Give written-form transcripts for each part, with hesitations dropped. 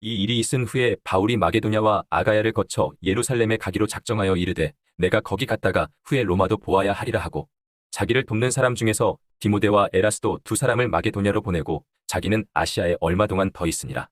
이 일이 있은 후에 바울이 마게도냐와 아가야를 거쳐 예루살렘에 가기로 작정하여 이르되 내가 거기 갔다가 후에 로마도 보아야 하리라 하고 자기를 돕는 사람 중에서 디모데와 에라스도 두 사람을 마게도냐로 보내고 자기는 아시아에 얼마 동안 더 있으니라.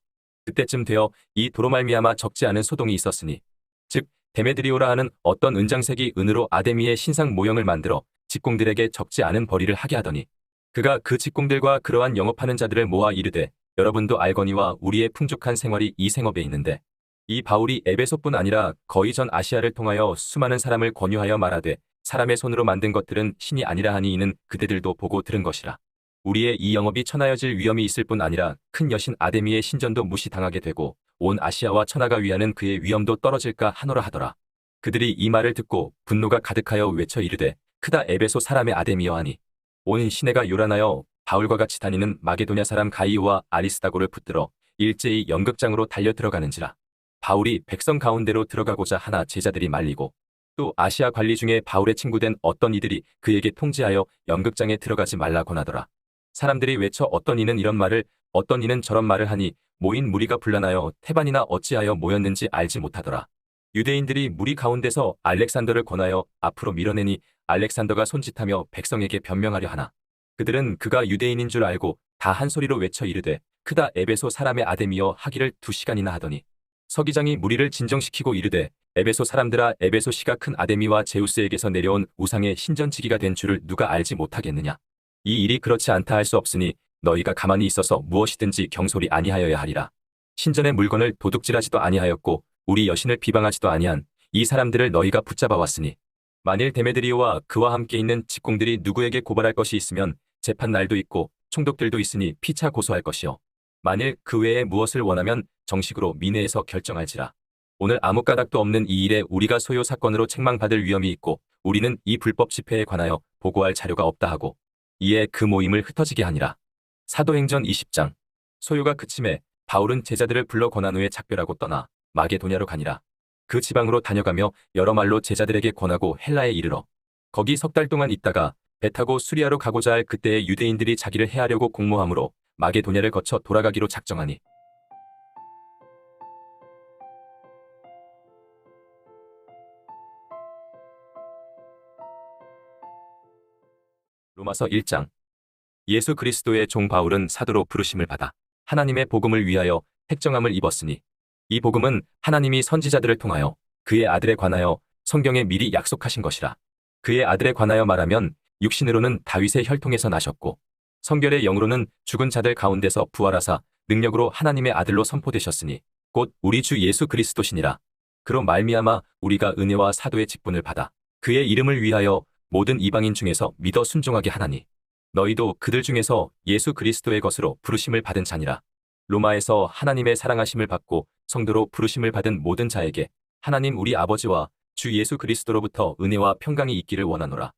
그때쯤 되어 이 도로 말미암아 적지 않은 소동이 있었으니 즉 데메드리오라 하는 어떤 은장색이 은으로 아데미의 신상 모형을 만들어 직공들에게 적지 않은 벌이를 하게 하더니 그가 그 직공들과 그러한 영업하는 자들을 모아 이르되 여러분도 알거니와 우리의 풍족한 생활이 이 생업에 있는데 이 바울이 에베소뿐 아니라 거의 전 아시아를 통하여 수많은 사람을 권유하여 말하되 사람의 손으로 만든 것들은 신이 아니라 하니 이는 그대들도 보고 들은 것이라. 우리의 이 영업이 천하여질 위험이 있을 뿐 아니라 큰 여신 아데미의 신전도 무시당하게 되고 온 아시아와 천하가 위하는 그의 위엄도 떨어질까 하노라 하더라. 그들이 이 말을 듣고 분노가 가득하여 외쳐 이르되 크다 에베소 사람의 아데미여 하니 온 시내가 요란하여 바울과 같이 다니는 마게도냐 사람 가이오와 아리스다고를 붙들어 일제히 연극장으로 달려 들어가는지라. 바울이 백성 가운데로 들어가고자 하나 제자들이 말리고 또 아시아 관리 중에 바울의 친구된 어떤 이들이 그에게 통지하여 연극장에 들어가지 말라 권하더라. 사람들이 외쳐 어떤 이는 이런 말을 어떤 이는 저런 말을 하니 모인 무리가 분란하여 태반이나 어찌하여 모였는지 알지 못하더라. 유대인들이 무리 가운데서 알렉산더를 권하여 앞으로 밀어내니 알렉산더가 손짓하며 백성에게 변명하려 하나 그들은 그가 유대인인 줄 알고 다 한 소리로 외쳐 이르되 크다 에베소 사람의 아데미여 하기를 2시간이나 하더니 서기장이 무리를 진정시키고 이르되 에베소 사람들아 에베소 시가 큰 아데미와 제우스에게서 내려온 우상의 신전지기가 된 줄을 누가 알지 못하겠느냐. 이 일이 그렇지 않다 할 수 없으니 너희가 가만히 있어서 무엇이든지 경솔이 아니하여야 하리라. 신전의 물건을 도둑질하지도 아니하였고 우리 여신을 비방하지도 아니한 이 사람들을 너희가 붙잡아 왔으니 만일 데메드리오와 그와 함께 있는 직공들이 누구에게 고발할 것이 있으면 재판 날도 있고 총독들도 있으니 피차 고소할 것이요 만일 그 외에 무엇을 원하면 정식으로 민회에서 결정할지라. 오늘 아무 까닭도 없는 이 일에 우리가 소요 사건으로 책망받을 위험이 있고 우리는 이 불법 집회에 관하여 보고할 자료가 없다 하고 이에 그 모임을 흩어지게 하니라. 사도행전 20장. 소요가 그침에 바울은 제자들을 불러 권한 후에 작별하고 떠나 마게도냐로 가니라. 그 지방으로 다녀가며 여러 말로 제자들에게 권하고 헬라에 이르러 거기 석 달 동안 있다가 배 타고 수리아로 가고자 할 그때에 유대인들이 자기를 해하려고 공모함으로 마게도냐를 거쳐 돌아가기로 작정하니 로마서 1장. 예수 그리스도의 종 바울은 사도로 부르심을 받아 하나님의 복음을 위하여 택정함을 입었으니 이 복음은 하나님이 선지자들을 통하여 그의 아들에 관하여 성경에 미리 약속하신 것이라. 그의 아들에 관하여 말하면 육신으로는 다윗의 혈통에서 나셨고 성결의 영으로는 죽은 자들 가운데서 부활하사 능력으로 하나님의 아들로 선포되셨으니 곧 우리 주 예수 그리스도시니라. 그로 말미암아 우리가 은혜와 사도의 직분을 받아 그의 이름을 위하여 모든 이방인 중에서 믿어 순종하게 하나니 너희도 그들 중에서 예수 그리스도의 것으로 부르심을 받은 자니라. 로마에서 하나님의 사랑하심을 받고 성도로 부르심을 받은 모든 자에게 하나님 우리 아버지와 주 예수 그리스도로부터 은혜와 평강이 있기를 원하노라.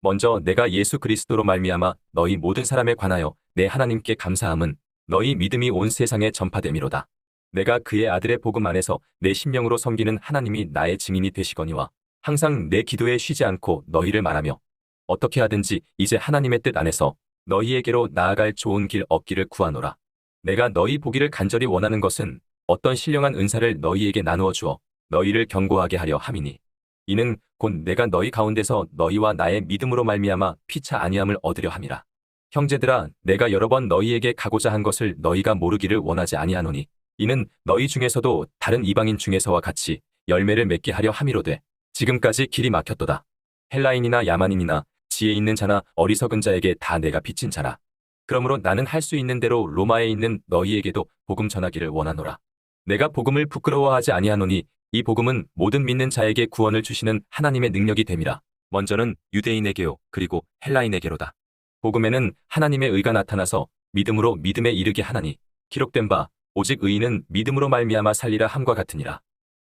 먼저 내가 예수 그리스도로 말미암아 너희 모든 사람에 관하여 내 하나님께 감사함은 너희 믿음이 온 세상에 전파됨이로다. 내가 그의 아들의 복음 안에서 내 심령으로 섬기는 하나님이 나의 증인이 되시거니와 항상 내 기도에 쉬지 않고 너희를 말하며 어떻게 하든지 이제 하나님의 뜻 안에서 너희에게로 나아갈 좋은 길 얻기를 구하노라. 내가 너희 보기를 간절히 원하는 것은 어떤 신령한 은사를 너희에게 나누어 주어 너희를 견고하게 하려 함이니 이는 곧 내가 너희 가운데서 너희와 나의 믿음으로 말미암아 피차 아니함을 얻으려 함이라. 형제들아 내가 여러 번 너희에게 가고자 한 것을 너희가 모르기를 원하지 아니하노니 이는 너희 중에서도 다른 이방인 중에서와 같이 열매를 맺게 하려 함이로되 지금까지 길이 막혔도다. 헬라인이나 야만인이나 지혜 있는 자나 어리석은 자에게 다 내가 빚진 자라. 그러므로 나는 할 수 있는 대로 로마에 있는 너희에게도 복음 전하기를 원하노라. 내가 복음을 부끄러워하지 아니하노니 이 복음은 모든 믿는 자에게 구원을 주시는 하나님의 능력이 됨이라. 먼저는 유대인에게요 그리고 헬라인에게로다. 복음에는 하나님의 의가 나타나서 믿음으로 믿음에 이르게 하나니 기록된 바 오직 의인은 믿음으로 말미암아 살리라 함과 같으니라.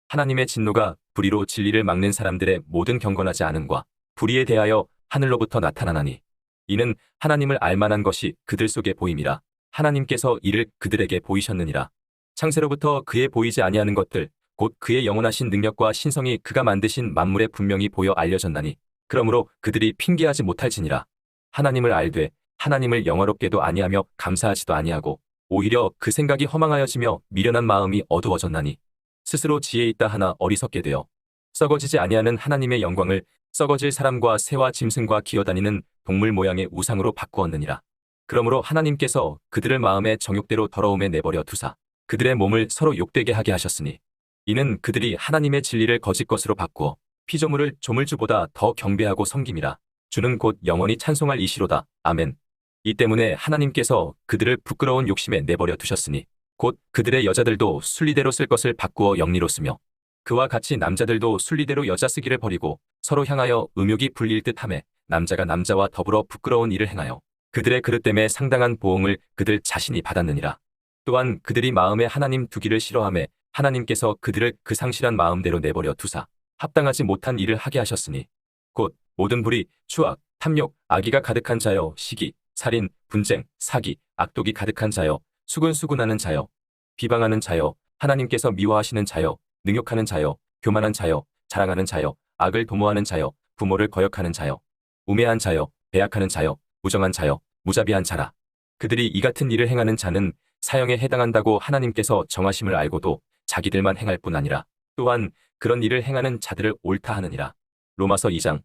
하나님의 진노가 불의로 진리를 막는 사람들의 모든 경건하지 않음과 불의에 대하여 하늘로부터 나타나나니 이는 하나님을 알만한 것이 그들 속에 보임이라. 하나님께서 이를 그들에게 보이셨느니라. 창세로부터 그의 보이지 아니하는 것들 곧 그의 영원하신 능력과 신성이 그가 만드신 만물에 분명히 보여 알려졌나니 그러므로 그들이 핑계하지 못할지니라. 하나님을 알되 하나님을 영화롭게도 아니하며 감사하지도 아니하고 오히려 그 생각이 허망하여지며 미련한 마음이 어두워졌나니 스스로 지혜 있다 하나 어리석게 되어 썩어지지 아니하는 하나님의 영광을 썩어질 사람과 새와 짐승과 기어다니는 동물 모양의 우상으로 바꾸었느니라. 그러므로 하나님께서 그들을 마음의 정욕대로 더러움에 내버려 두사 그들의 몸을 서로 욕되게 하게 하셨으니 이는 그들이 하나님의 진리를 거짓 것으로 바꾸어 피조물을 조물주보다 더 경배하고 섬김이라. 주는 곧 영원히 찬송할 이시로다. 아멘. 이 때문에 하나님께서 그들을 부끄러운 욕심에 내버려 두셨으니 곧 그들의 여자들도 순리대로 쓸 것을 바꾸어 영리로 쓰며 그와 같이 남자들도 순리대로 여자 쓰기를 버리고 서로 향하여 음욕이 불릴 듯하매 남자가 남자와 더불어 부끄러운 일을 행하여 그들의 그릇됨에 상당한 보응을 그들 자신이 받았느니라. 또한 그들이 마음에 하나님 두기를 싫어하며 하나님께서 그들을 그 상실한 마음대로 내버려 두사 합당하지 못한 일을 하게 하셨으니 곧 모든 불의, 추악, 탐욕, 악의가 가득한 자여, 시기, 살인, 분쟁, 사기, 악독이 가득한 자여, 수근수근하는 자여, 비방하는 자여, 하나님께서 미워하시는 자여, 능욕하는 자여, 교만한 자여, 자랑하는 자여, 악을 도모하는 자여, 부모를 거역하는 자여, 우매한 자여, 배약하는 자여, 무정한 자여, 무자비한 자라. 그들이 이 같은 일을 행하는 자는 사형에 해당한다고 하나님께서 정하심을 알고도 자기들만 행할 뿐 아니라 또한 그런 일을 행하는 자들을 옳다 하느니라. 로마서 2장.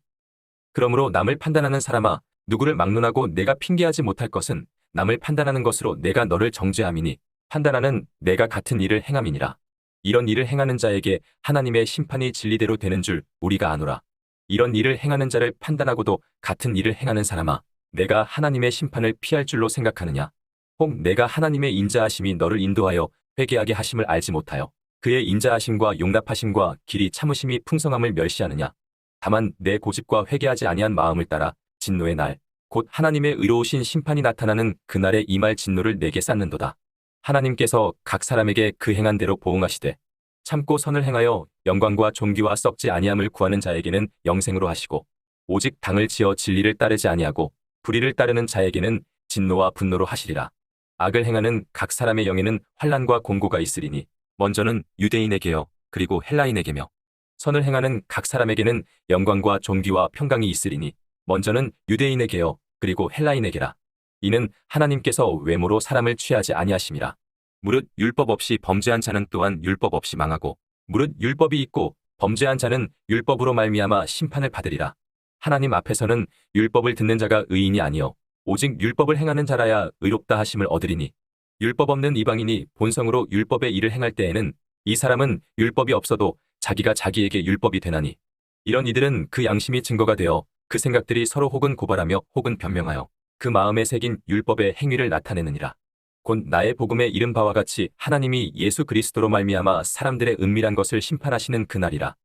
그러므로 남을 판단하는 사람아, 누구를 막론하고 내가 핑계하지 못할 것은 남을 판단하는 것으로 내가 너를 정죄함이니 판단하는 내가 같은 일을 행함이니라. 이런 일을 행하는 자에게 하나님의 심판이 진리대로 되는 줄 우리가 아노라. 이런 일을 행하는 자를 판단하고도 같은 일을 행하는 사람아, 내가 하나님의 심판을 피할 줄로 생각하느냐? 혹 내가 하나님의 인자하심이 너를 인도하여 회개하게 하심을 알지 못하여 그의 인자하심과 용납하심과 길이 참으심이 풍성함을 멸시하느냐? 다만 내 고집과 회개하지 아니한 마음을 따라 진노의 날, 곧 하나님의 의로우신 심판이 나타나는 그날에 임할 진노를 내게 쌓는도다. 하나님께서 각 사람에게 그 행한 대로 보응하시되 참고 선을 행하여 영광과 존귀와 썩지 아니함을 구하는 자에게는 영생으로 하시고 오직 당을 지어 진리를 따르지 아니하고 불의를 따르는 자에게는 진노와 분노로 하시리라. 악을 행하는 각 사람의 영에는 환난과 공고가 있으리니 먼저는 유대인에게요 그리고 헬라인에게며 선을 행하는 각 사람에게는 영광과 존귀와 평강이 있으리니 먼저는 유대인에게요 그리고 헬라인에게라. 이는 하나님께서 외모로 사람을 취하지 아니하심이라. 무릇 율법 없이 범죄한 자는 또한 율법 없이 망하고 무릇 율법이 있고 범죄한 자는 율법으로 말미암아 심판을 받으리라. 하나님 앞에서는 율법을 듣는 자가 의인이 아니요 오직 율법을 행하는 자라야 의롭다 하심을 얻으리니 율법 없는 이방인이 본성으로 율법의 일을 행할 때에는 이 사람은 율법이 없어도 자기가 자기에게 율법이 되나니 이런 이들은 그 양심이 증거가 되어 그 생각들이 서로 혹은 고발하며 혹은 변명하여 그 마음에 새긴 율법의 행위를 나타내느니라. 곧 나의 복음에 이른 바와 같이 하나님이 예수 그리스도로 말미암아 사람들의 은밀한 것을 심판하시는 그날이라.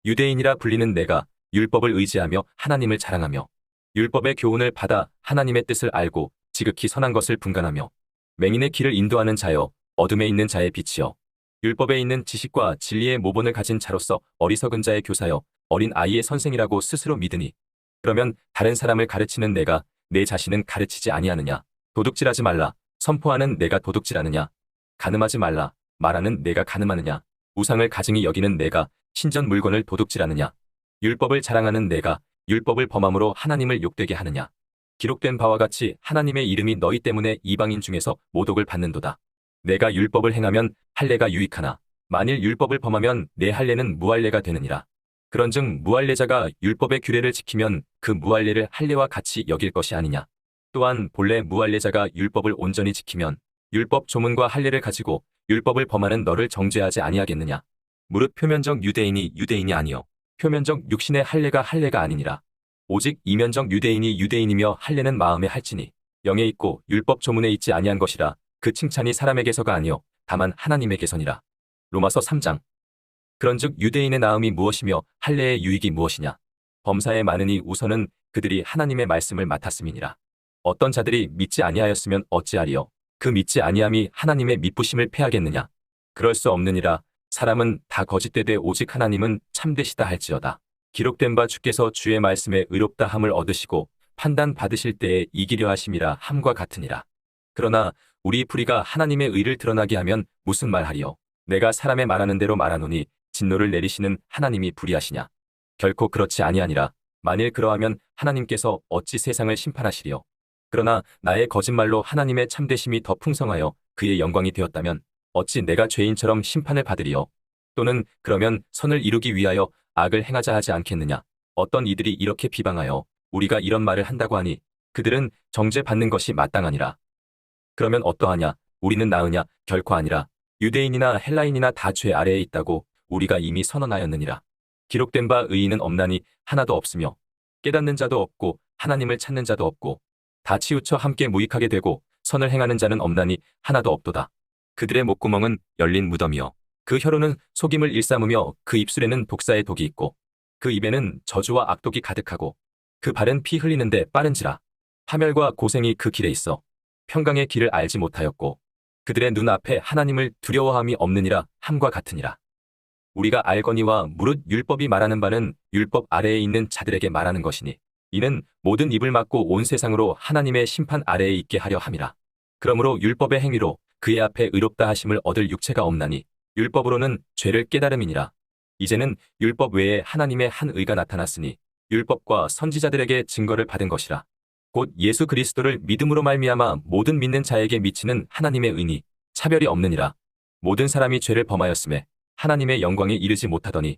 유대인이라 불리는 내가 율법을 의지하며 하나님을 자랑하며 율법의 교훈을 받아 하나님의 뜻을 알고 지극히 선한 것을 분간하며 맹인의 길을 인도하는 자여 어둠에 있는 자의 빛이여 율법에 있는 지식과 진리의 모본을 가진 자로서 어리석은 자의 교사여 어린 아이의 선생이라고 스스로 믿으니 그러면 다른 사람을 가르치는 내가 내 자신은 가르치지 아니하느냐? 도둑질하지 말라. 선포하는 내가 도둑질하느냐? 간음하지 말라. 말하는 내가 간음하느냐? 우상을 가증히 여기는 내가 신전 물건을 도둑질하느냐? 율법을 자랑하는 내가 율법을 범함으로 하나님을 욕되게 하느냐? 기록된 바와 같이 하나님의 이름이 너희 때문에 이방인 중에서 모독을 받는도다. 내가 율법을 행하면 할례가 유익하나 만일 율법을 범하면 내 할례는 무할례가 되느니라. 그런즉 무할례자가 율법의 규례를 지키면 그 무할례를 할례와 같이 여길 것이 아니냐. 또한 본래 무할례자가 율법을 온전히 지키면 율법 조문과 할례를 가지고 율법을 범하는 너를 정죄하지 아니하겠느냐. 무릇 표면적 유대인이 유대인이 아니요 표면적 육신의 할례가 할례가 아니니라. 오직 이면적 유대인이 유대인이며 할례는 마음에 할지니 영에 있고 율법 조문에 있지 아니한 것이라. 그 칭찬이 사람에게서가 아니요 다만 하나님에게서니라. 로마서 3장. 그런즉 유대인의 나음이 무엇이며 할례의 유익이 무엇이냐. 범사에 많으니 우선은 그들이 하나님의 말씀을 맡았음이니라. 어떤 자들이 믿지 아니하였으면 어찌하리요. 그 믿지 아니함이 하나님의 미쁘심을 패하겠느냐. 그럴 수 없느니라. 사람은 다 거짓되되 오직 하나님은 참되시다 할지어다. 기록된 바 주께서 주의 말씀에 의롭다 함을 얻으시고 판단 받으실 때에 이기려 하심이라 함과 같으니라. 그러나 우리 불의가 하나님의 의를 드러나게 하면 무슨 말하리요. 내가 사람의 말하는 대로 말하노니 진노를 내리시는 하나님이 불의하시냐. 결코 그렇지 아니하니라. 만일 그러하면 하나님께서 어찌 세상을 심판하시리요. 그러나 나의 거짓말로 하나님의 참되심이 더 풍성하여 그의 영광이 되었다면 어찌 내가 죄인처럼 심판을 받으리요? 또는 그러면 선을 이루기 위하여 악을 행하자 하지 않겠느냐? 어떤 이들이 이렇게 비방하여 우리가 이런 말을 한다고 하니 그들은 정죄받는 것이 마땅하니라. 그러면 어떠하냐? 우리는 나으냐? 결코 아니라. 유대인이나 헬라인이나 다 죄 아래에 있다고 우리가 이미 선언하였느니라. 기록된 바 의인은 없나니 하나도 없으며 깨닫는 자도 없고 하나님을 찾는 자도 없고 다 치우쳐 함께 무익하게 되고 선을 행하는 자는 없나니 하나도 없도다. 그들의 목구멍은 열린 무덤이요 그 혀로는 속임을 일삼으며 그 입술에는 독사의 독이 있고 그 입에는 저주와 악독이 가득하고 그 발은 피 흘리는데 빠른지라. 파멸과 고생이 그 길에 있어 평강의 길을 알지 못하였고 그들의 눈앞에 하나님을 두려워함이 없느니라 함과 같으니라. 우리가 알거니와 무릇 율법이 말하는 바는 율법 아래에 있는 자들에게 말하는 것이니 이는 모든 입을 막고 온 세상으로 하나님의 심판 아래에 있게 하려 함이라. 그러므로 율법의 행위로 그의 앞에 의롭다 하심을 얻을 육체가 없나니 율법으로는 죄를 깨달음이니라. 이제는 율법 외에 하나님의 한 의가 나타났으니 율법과 선지자들에게 증거를 받은 것이라. 곧 예수 그리스도를 믿음으로 말미암아 모든 믿는 자에게 미치는 하나님의 의니 차별이 없느니라. 모든 사람이 죄를 범하였음에 하나님의 영광에 이르지 못하더니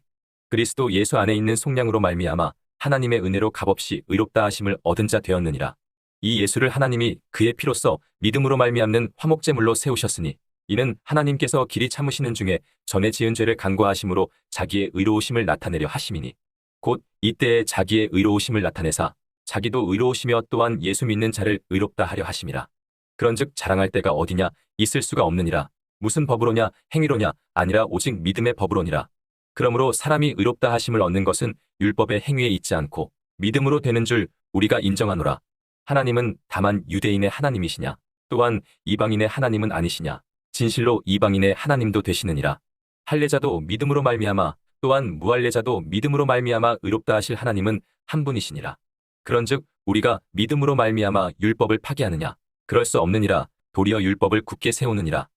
그리스도 예수 안에 있는 속량으로 말미암아 하나님의 은혜로 값없이 의롭다 하심을 얻은 자 되었느니라. 이 예수를 하나님이 그의 피로써 믿음으로 말미암는 화목제물로 세우셨으니 이는 하나님께서 길이 참으시는 중에 전에 지은 죄를 간과하심으로 자기의 의로우심을 나타내려 하심이니 곧 이때에 자기의 의로우심을 나타내사 자기도 의로우시며 또한 예수 믿는 자를 의롭다 하려 하심이라. 그런즉 자랑할 때가 어디냐? 있을 수가 없느니라. 무슨 법으로냐? 행위로냐? 아니라 오직 믿음의 법으로니라. 그러므로 사람이 의롭다 하심을 얻는 것은 율법의 행위에 있지 않고 믿음으로 되는 줄 우리가 인정하노라. 하나님은 다만 유대인의 하나님이시냐? 또한 이방인의 하나님은 아니시냐? 진실로 이방인의 하나님도 되시느니라. 할례자도 믿음으로 말미암아 또한 무할례자도 믿음으로 말미암아 의롭다 하실 하나님은 한 분이시니라. 그런즉 우리가 믿음으로 말미암아 율법을 파기하느냐? 그럴 수 없느니라. 도리어 율법을 굳게 세우느니라.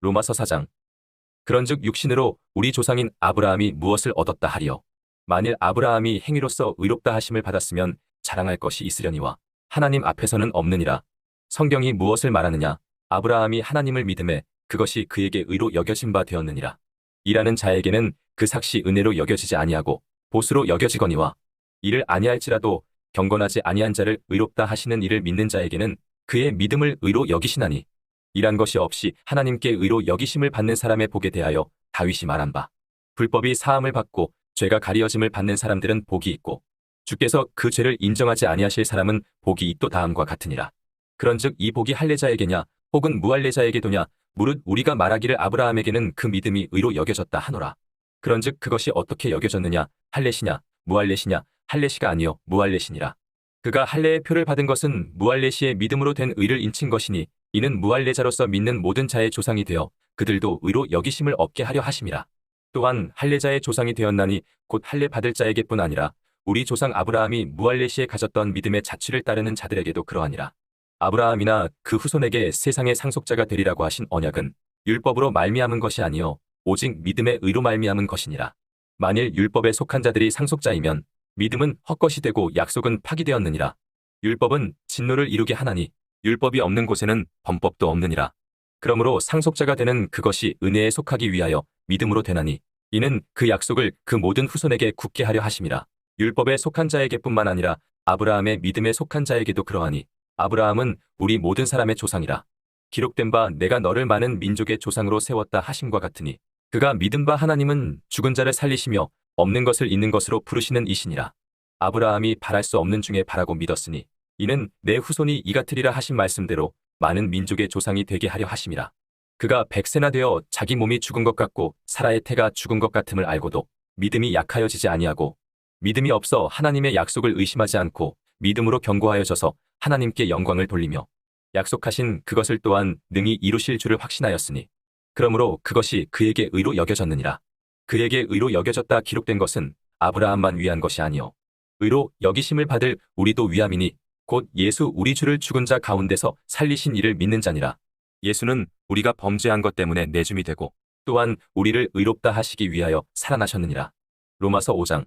로마서 4장. 그런즉 육신으로 우리 조상인 아브라함이 무엇을 얻었다 하리요? 만일 아브라함이 행위로서 의롭다 하심을 받았으면 자랑할 것이 있으려니와 하나님 앞에서는 없느니라. 성경이 무엇을 말하느냐? 아브라함이 하나님을 믿음에 그것이 그에게 의로 여겨진 바 되었느니라. 일하는 자에게는 그 삭시 은혜로 여겨지지 아니하고 보수로 여겨지거니와 이를 아니할지라도 경건하지 아니한 자를 의롭다 하시는 이를 믿는 자에게는 그의 믿음을 의로 여기시나니 일한 것이 없이 하나님께 의로 여기심을 받는 사람의 복에 대하여 다윗이 말한 바 불법이 사함을 받고 죄가 가리어짐을 받는 사람들은 복이 있고 주께서 그 죄를 인정하지 아니하실 사람은 복이 있도다함과 같으니라. 그런즉 이 복이 할례자에게냐 혹은 무할례자에게도냐 무릇 우리가 말하기를 아브라함에게는 그 믿음이 의로 여겨졌다 하노라. 그런즉 그것이 어떻게 여겨졌느냐? 할례시냐 무할례시냐? 할례시가 아니요 무할례시니라. 그가 할례의 표를 받은 것은 무할례시의 믿음으로 된 의를 인친 것이니 이는 무할례자로서 믿는 모든 자의 조상이 되어 그들도 의로 여기심을 얻게 하려 하심이라. 또한 할례자의 조상이 되었나니 곧 할례 받을 자에게뿐 아니라 우리 조상 아브라함이 무할례시에 가졌던 믿음의 자취를 따르는 자들에게도 그러하니라. 아브라함이나 그 후손에게 세상의 상속자가 되리라고 하신 언약은 율법으로 말미암은 것이 아니요 오직 믿음의 의로 말미암은 것이니라. 만일 율법에 속한 자들이 상속자이면 믿음은 헛것이 되고 약속은 파기되었느니라. 율법은 진노를 이루게 하나니 율법이 없는 곳에는 범법도 없느니라. 그러므로 상속자가 되는 그것이 은혜에 속하기 위하여 믿음으로 되나니 이는 그 약속을 그 모든 후손에게 굳게 하려 하심이라. 율법에 속한 자에게뿐만 아니라 아브라함의 믿음에 속한 자에게도 그러하니 아브라함은 우리 모든 사람의 조상이라. 기록된 바 내가 너를 많은 민족의 조상으로 세웠다 하심과 같으니 그가 믿은 바 하나님은 죽은 자를 살리시며 없는 것을 있는 것으로 부르시는 이시니라. 아브라함이 바랄 수 없는 중에 바라고 믿었으니 이는 내 후손이 이같으리라 하신 말씀대로 많은 민족의 조상이 되게 하려 하심이라. 그가 100세나 되어 자기 몸이 죽은 것 같고 사라의 태가 죽은 것 같음을 알고도 믿음이 약하여지지 아니하고 믿음이 없어 하나님의 약속을 의심하지 않고 믿음으로 견고하여져서 하나님께 영광을 돌리며 약속하신 그것을 또한 능히 이루실 줄을 확신하였으니 그러므로 그것이 그에게 의로 여겨졌느니라. 그에게 의로 여겨졌다 기록된 것은 아브라함만 위한 것이 아니요 의로 여기심을 받을 우리도 위함이니 곧 예수 우리 주를 죽은 자 가운데서 살리신 이를 믿는 자니라. 예수는 우리가 범죄한 것 때문에 내줌이 되고 또한 우리를 의롭다 하시기 위하여 살아나셨느니라. 로마서 5장.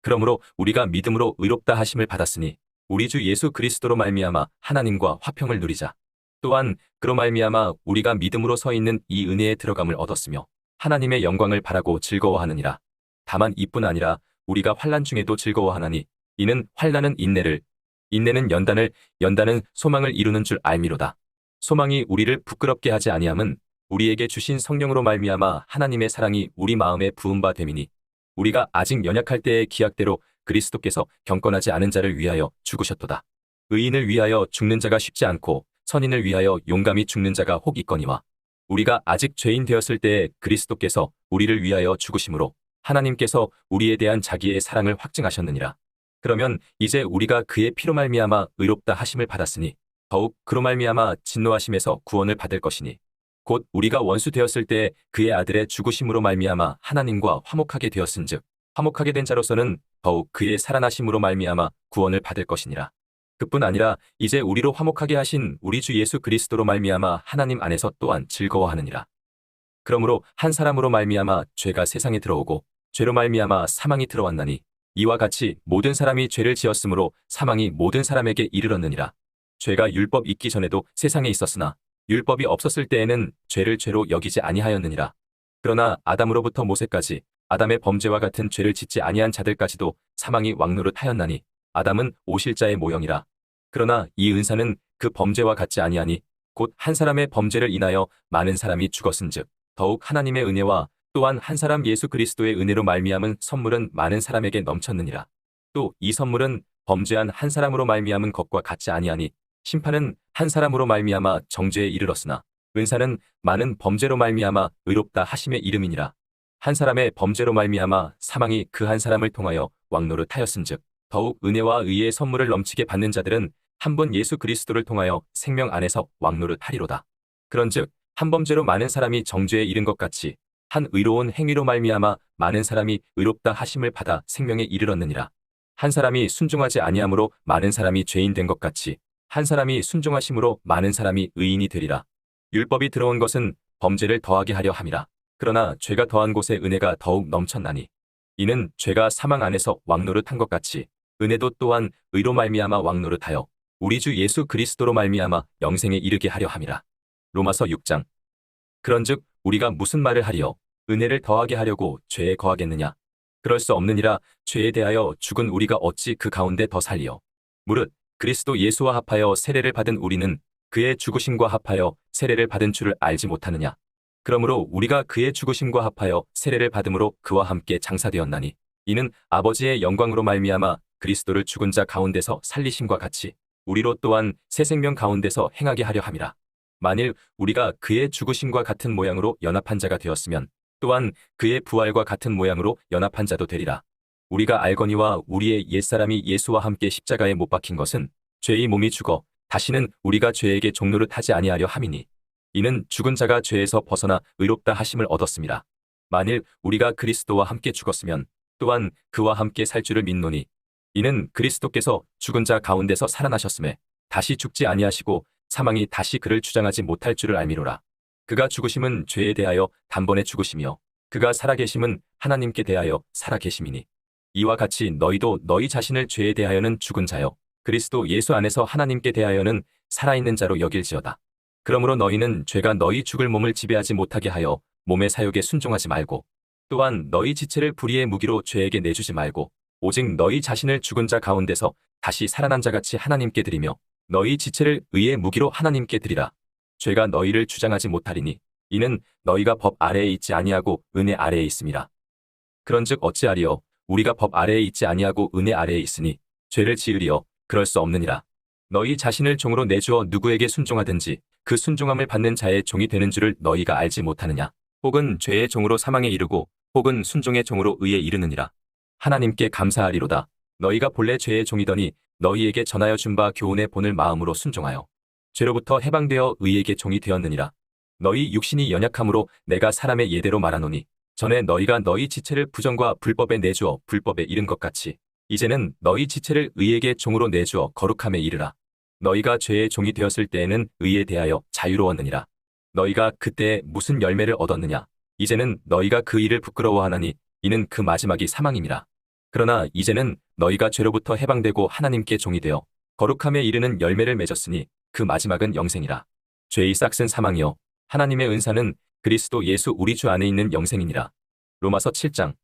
그러므로 우리가 믿음으로 의롭다 하심을 받았으니 우리 주 예수 그리스도로 말미암아 하나님과 화평을 누리자. 또한 그로 말미암아 우리가 믿음으로 서 있는 이 은혜에 들어감을 얻었으며 하나님의 영광을 바라고 즐거워하느니라. 다만 이뿐 아니라 우리가 환난 중에도 즐거워하나니 이는 환난은 인내를, 인내는 연단을, 연단은 소망을 이루는 줄 알미로다. 소망이 우리를 부끄럽게 하지 아니함은 우리에게 주신 성령으로 말미암아 하나님의 사랑이 우리 마음에 부은 바 됨이니 우리가 아직 연약할 때의 기약대로 그리스도께서 경건하지 않은 자를 위하여 죽으셨도다. 의인을 위하여 죽는 자가 쉽지 않고 선인을 위하여 용감히 죽는 자가 혹 있거니와 우리가 아직 죄인 되었을 때에 그리스도께서 우리를 위하여 죽으심으로 하나님께서 우리에 대한 자기의 사랑을 확증하셨느니라. 그러면 이제 우리가 그의 피로 말미암아 의롭다 하심을 받았으니 더욱 그로 말미암아 진노하심에서 구원을 받을 것이니 곧 우리가 원수 되었을 때 그의 아들의 죽으심으로 말미암아 하나님과 화목하게 되었은즉 화목하게 된 자로서는 더욱 그의 살아나심으로 말미암아 구원을 받을 것이니라. 그뿐 아니라 이제 우리로 화목하게 하신 우리 주 예수 그리스도로 말미암아 하나님 안에서 또한 즐거워하느니라. 그러므로 한 사람으로 말미암아 죄가 세상에 들어오고 죄로 말미암아 사망이 들어왔나니 이와 같이 모든 사람이 죄를 지었으므로 사망이 모든 사람에게 이르렀느니라. 죄가 율법 있기 전에도 세상에 있었으나 율법이 없었을 때에는 죄를 죄로 여기지 아니하였느니라. 그러나 아담으로부터 모세까지 아담의 범죄와 같은 죄를 짓지 아니한 자들까지도 사망이 왕노릇하였나니 아담은 오실자의 모형이라. 그러나 이 은사는 그 범죄와 같지 아니하니 곧 한 사람의 범죄를 인하여 많은 사람이 죽었은즉 더욱 하나님의 은혜와 또한 한 사람 예수 그리스도의 은혜로 말미암은 선물은 많은 사람에게 넘쳤느니라. 또 이 선물은 범죄한 한 사람으로 말미암은 것과 같지 아니하니 심판은 한 사람으로 말미암아 정죄에 이르렀으나 은사는 많은 범죄로 말미암아 의롭다 하심의 이름이니라. 한 사람의 범죄로 말미암아 사망이 그 한 사람을 통하여 왕노릇하였은즉 더욱 은혜와 의의 선물을 넘치게 받는 자들은 한 번 예수 그리스도를 통하여 생명 안에서 왕노릇하리로다. 그런즉 한 범죄로 많은 사람이 정죄에 이른 것 같이 한 의로운 행위로 말미암아 많은 사람이 의롭다 하심을 받아 생명에 이르렀느니라. 한 사람이 순종하지 아니함으로 많은 사람이 죄인 된 것 같이 한 사람이 순종하심으로 많은 사람이 의인이 되리라. 율법이 들어온 것은 범죄를 더하게 하려 함이라. 그러나 죄가 더한 곳에 은혜가 더욱 넘쳤나니 이는 죄가 사망 안에서 왕노릇한 것 같이 은혜도 또한 의로 말미암아 왕노릇하여 우리 주 예수 그리스도로 말미암아 영생에 이르게 하려 함이라. 로마서 6장. 그런즉 우리가 무슨 말을 하리요? 은혜를 더하게 하려고 죄에 거하겠느냐? 그럴 수 없느니라. 죄에 대하여 죽은 우리가 어찌 그 가운데 더 살리요? 무릇 그리스도 예수와 합하여 세례를 받은 우리는 그의 죽으심과 합하여 세례를 받은 줄을 알지 못하느냐? 그러므로 우리가 그의 죽으심과 합하여 세례를 받음으로 그와 함께 장사되었나니 이는 아버지의 영광으로 말미암아 그리스도를 죽은 자 가운데서 살리심과 같이 우리로 또한 새 생명 가운데서 행하게 하려 함이라. 만일 우리가 그의 죽으심과 같은 모양으로 연합한 자가 되었으면 또한 그의 부활과 같은 모양으로 연합한 자도 되리라. 우리가 알거니와 우리의 옛사람이 예수와 함께 십자가에 못 박힌 것은 죄의 몸이 죽어 다시는 우리가 죄에게 종노릇 하지 아니하려 함이니 이는 죽은 자가 죄에서 벗어나 의롭다 하심을 얻었습니다. 만일 우리가 그리스도와 함께 죽었으면 또한 그와 함께 살 줄을 믿노니 이는 그리스도께서 죽은 자 가운데서 살아나셨음에 다시 죽지 아니하시고 사망이 다시 그를 주장하지 못할 줄을 알미로라. 그가 죽으심은 죄에 대하여 단번에 죽으시며 그가 살아계심은 하나님께 대하여 살아계심이니 이와 같이 너희도 너희 자신을 죄에 대하여는 죽은 자요 그리스도 예수 안에서 하나님께 대하여는 살아있는 자로 여길지어다. 그러므로 너희는 죄가 너희 죽을 몸을 지배하지 못하게 하여 몸의 사욕에 순종하지 말고 또한 너희 지체를 불의의 무기로 죄에게 내주지 말고 오직 너희 자신을 죽은 자 가운데서 다시 살아난 자같이 하나님께 드리며 너희 지체를 의의 무기로 하나님께 드리라. 죄가 너희를 주장하지 못하리니 이는 너희가 법 아래에 있지 아니하고 은혜 아래에 있음이라. 그런즉 어찌하리요? 우리가 법 아래에 있지 아니하고 은혜 아래에 있으니 죄를 지으리요? 그럴 수 없느니라. 너희 자신을 종으로 내주어 누구에게 순종하든지 그 순종함을 받는 자의 종이 되는 줄을 너희가 알지 못하느냐? 혹은 죄의 종으로 사망에 이르고 혹은 순종의 종으로 의에 이르느니라. 하나님께 감사하리로다. 너희가 본래 죄의 종이더니 너희에게 전하여 준 바 교훈의 본을 마음으로 순종하여 죄로부터 해방되어 의에게 종이 되었느니라. 너희 육신이 연약함으로 내가 사람의 예대로 말하노니 전에 너희가 너희 지체를 부정과 불법에 내주어 불법에 이른 것 같이 이제는 너희 지체를 의에게 종으로 내주어 거룩함에 이르라. 너희가 죄의 종이 되었을 때에는 의에 대하여 자유로웠느니라. 너희가 그때 무슨 열매를 얻었느냐? 이제는 너희가 그 일을 부끄러워하나니 이는 그 마지막이 사망임이라. 그러나 이제는 너희가 죄로부터 해방되고 하나님께 종이 되어 거룩함에 이르는 열매를 맺었으니 그 마지막은 영생이라. 죄의 싹은 사망이요 하나님의 은사는 그리스도 예수 우리 주 안에 있는 영생이니라. 로마서 7장.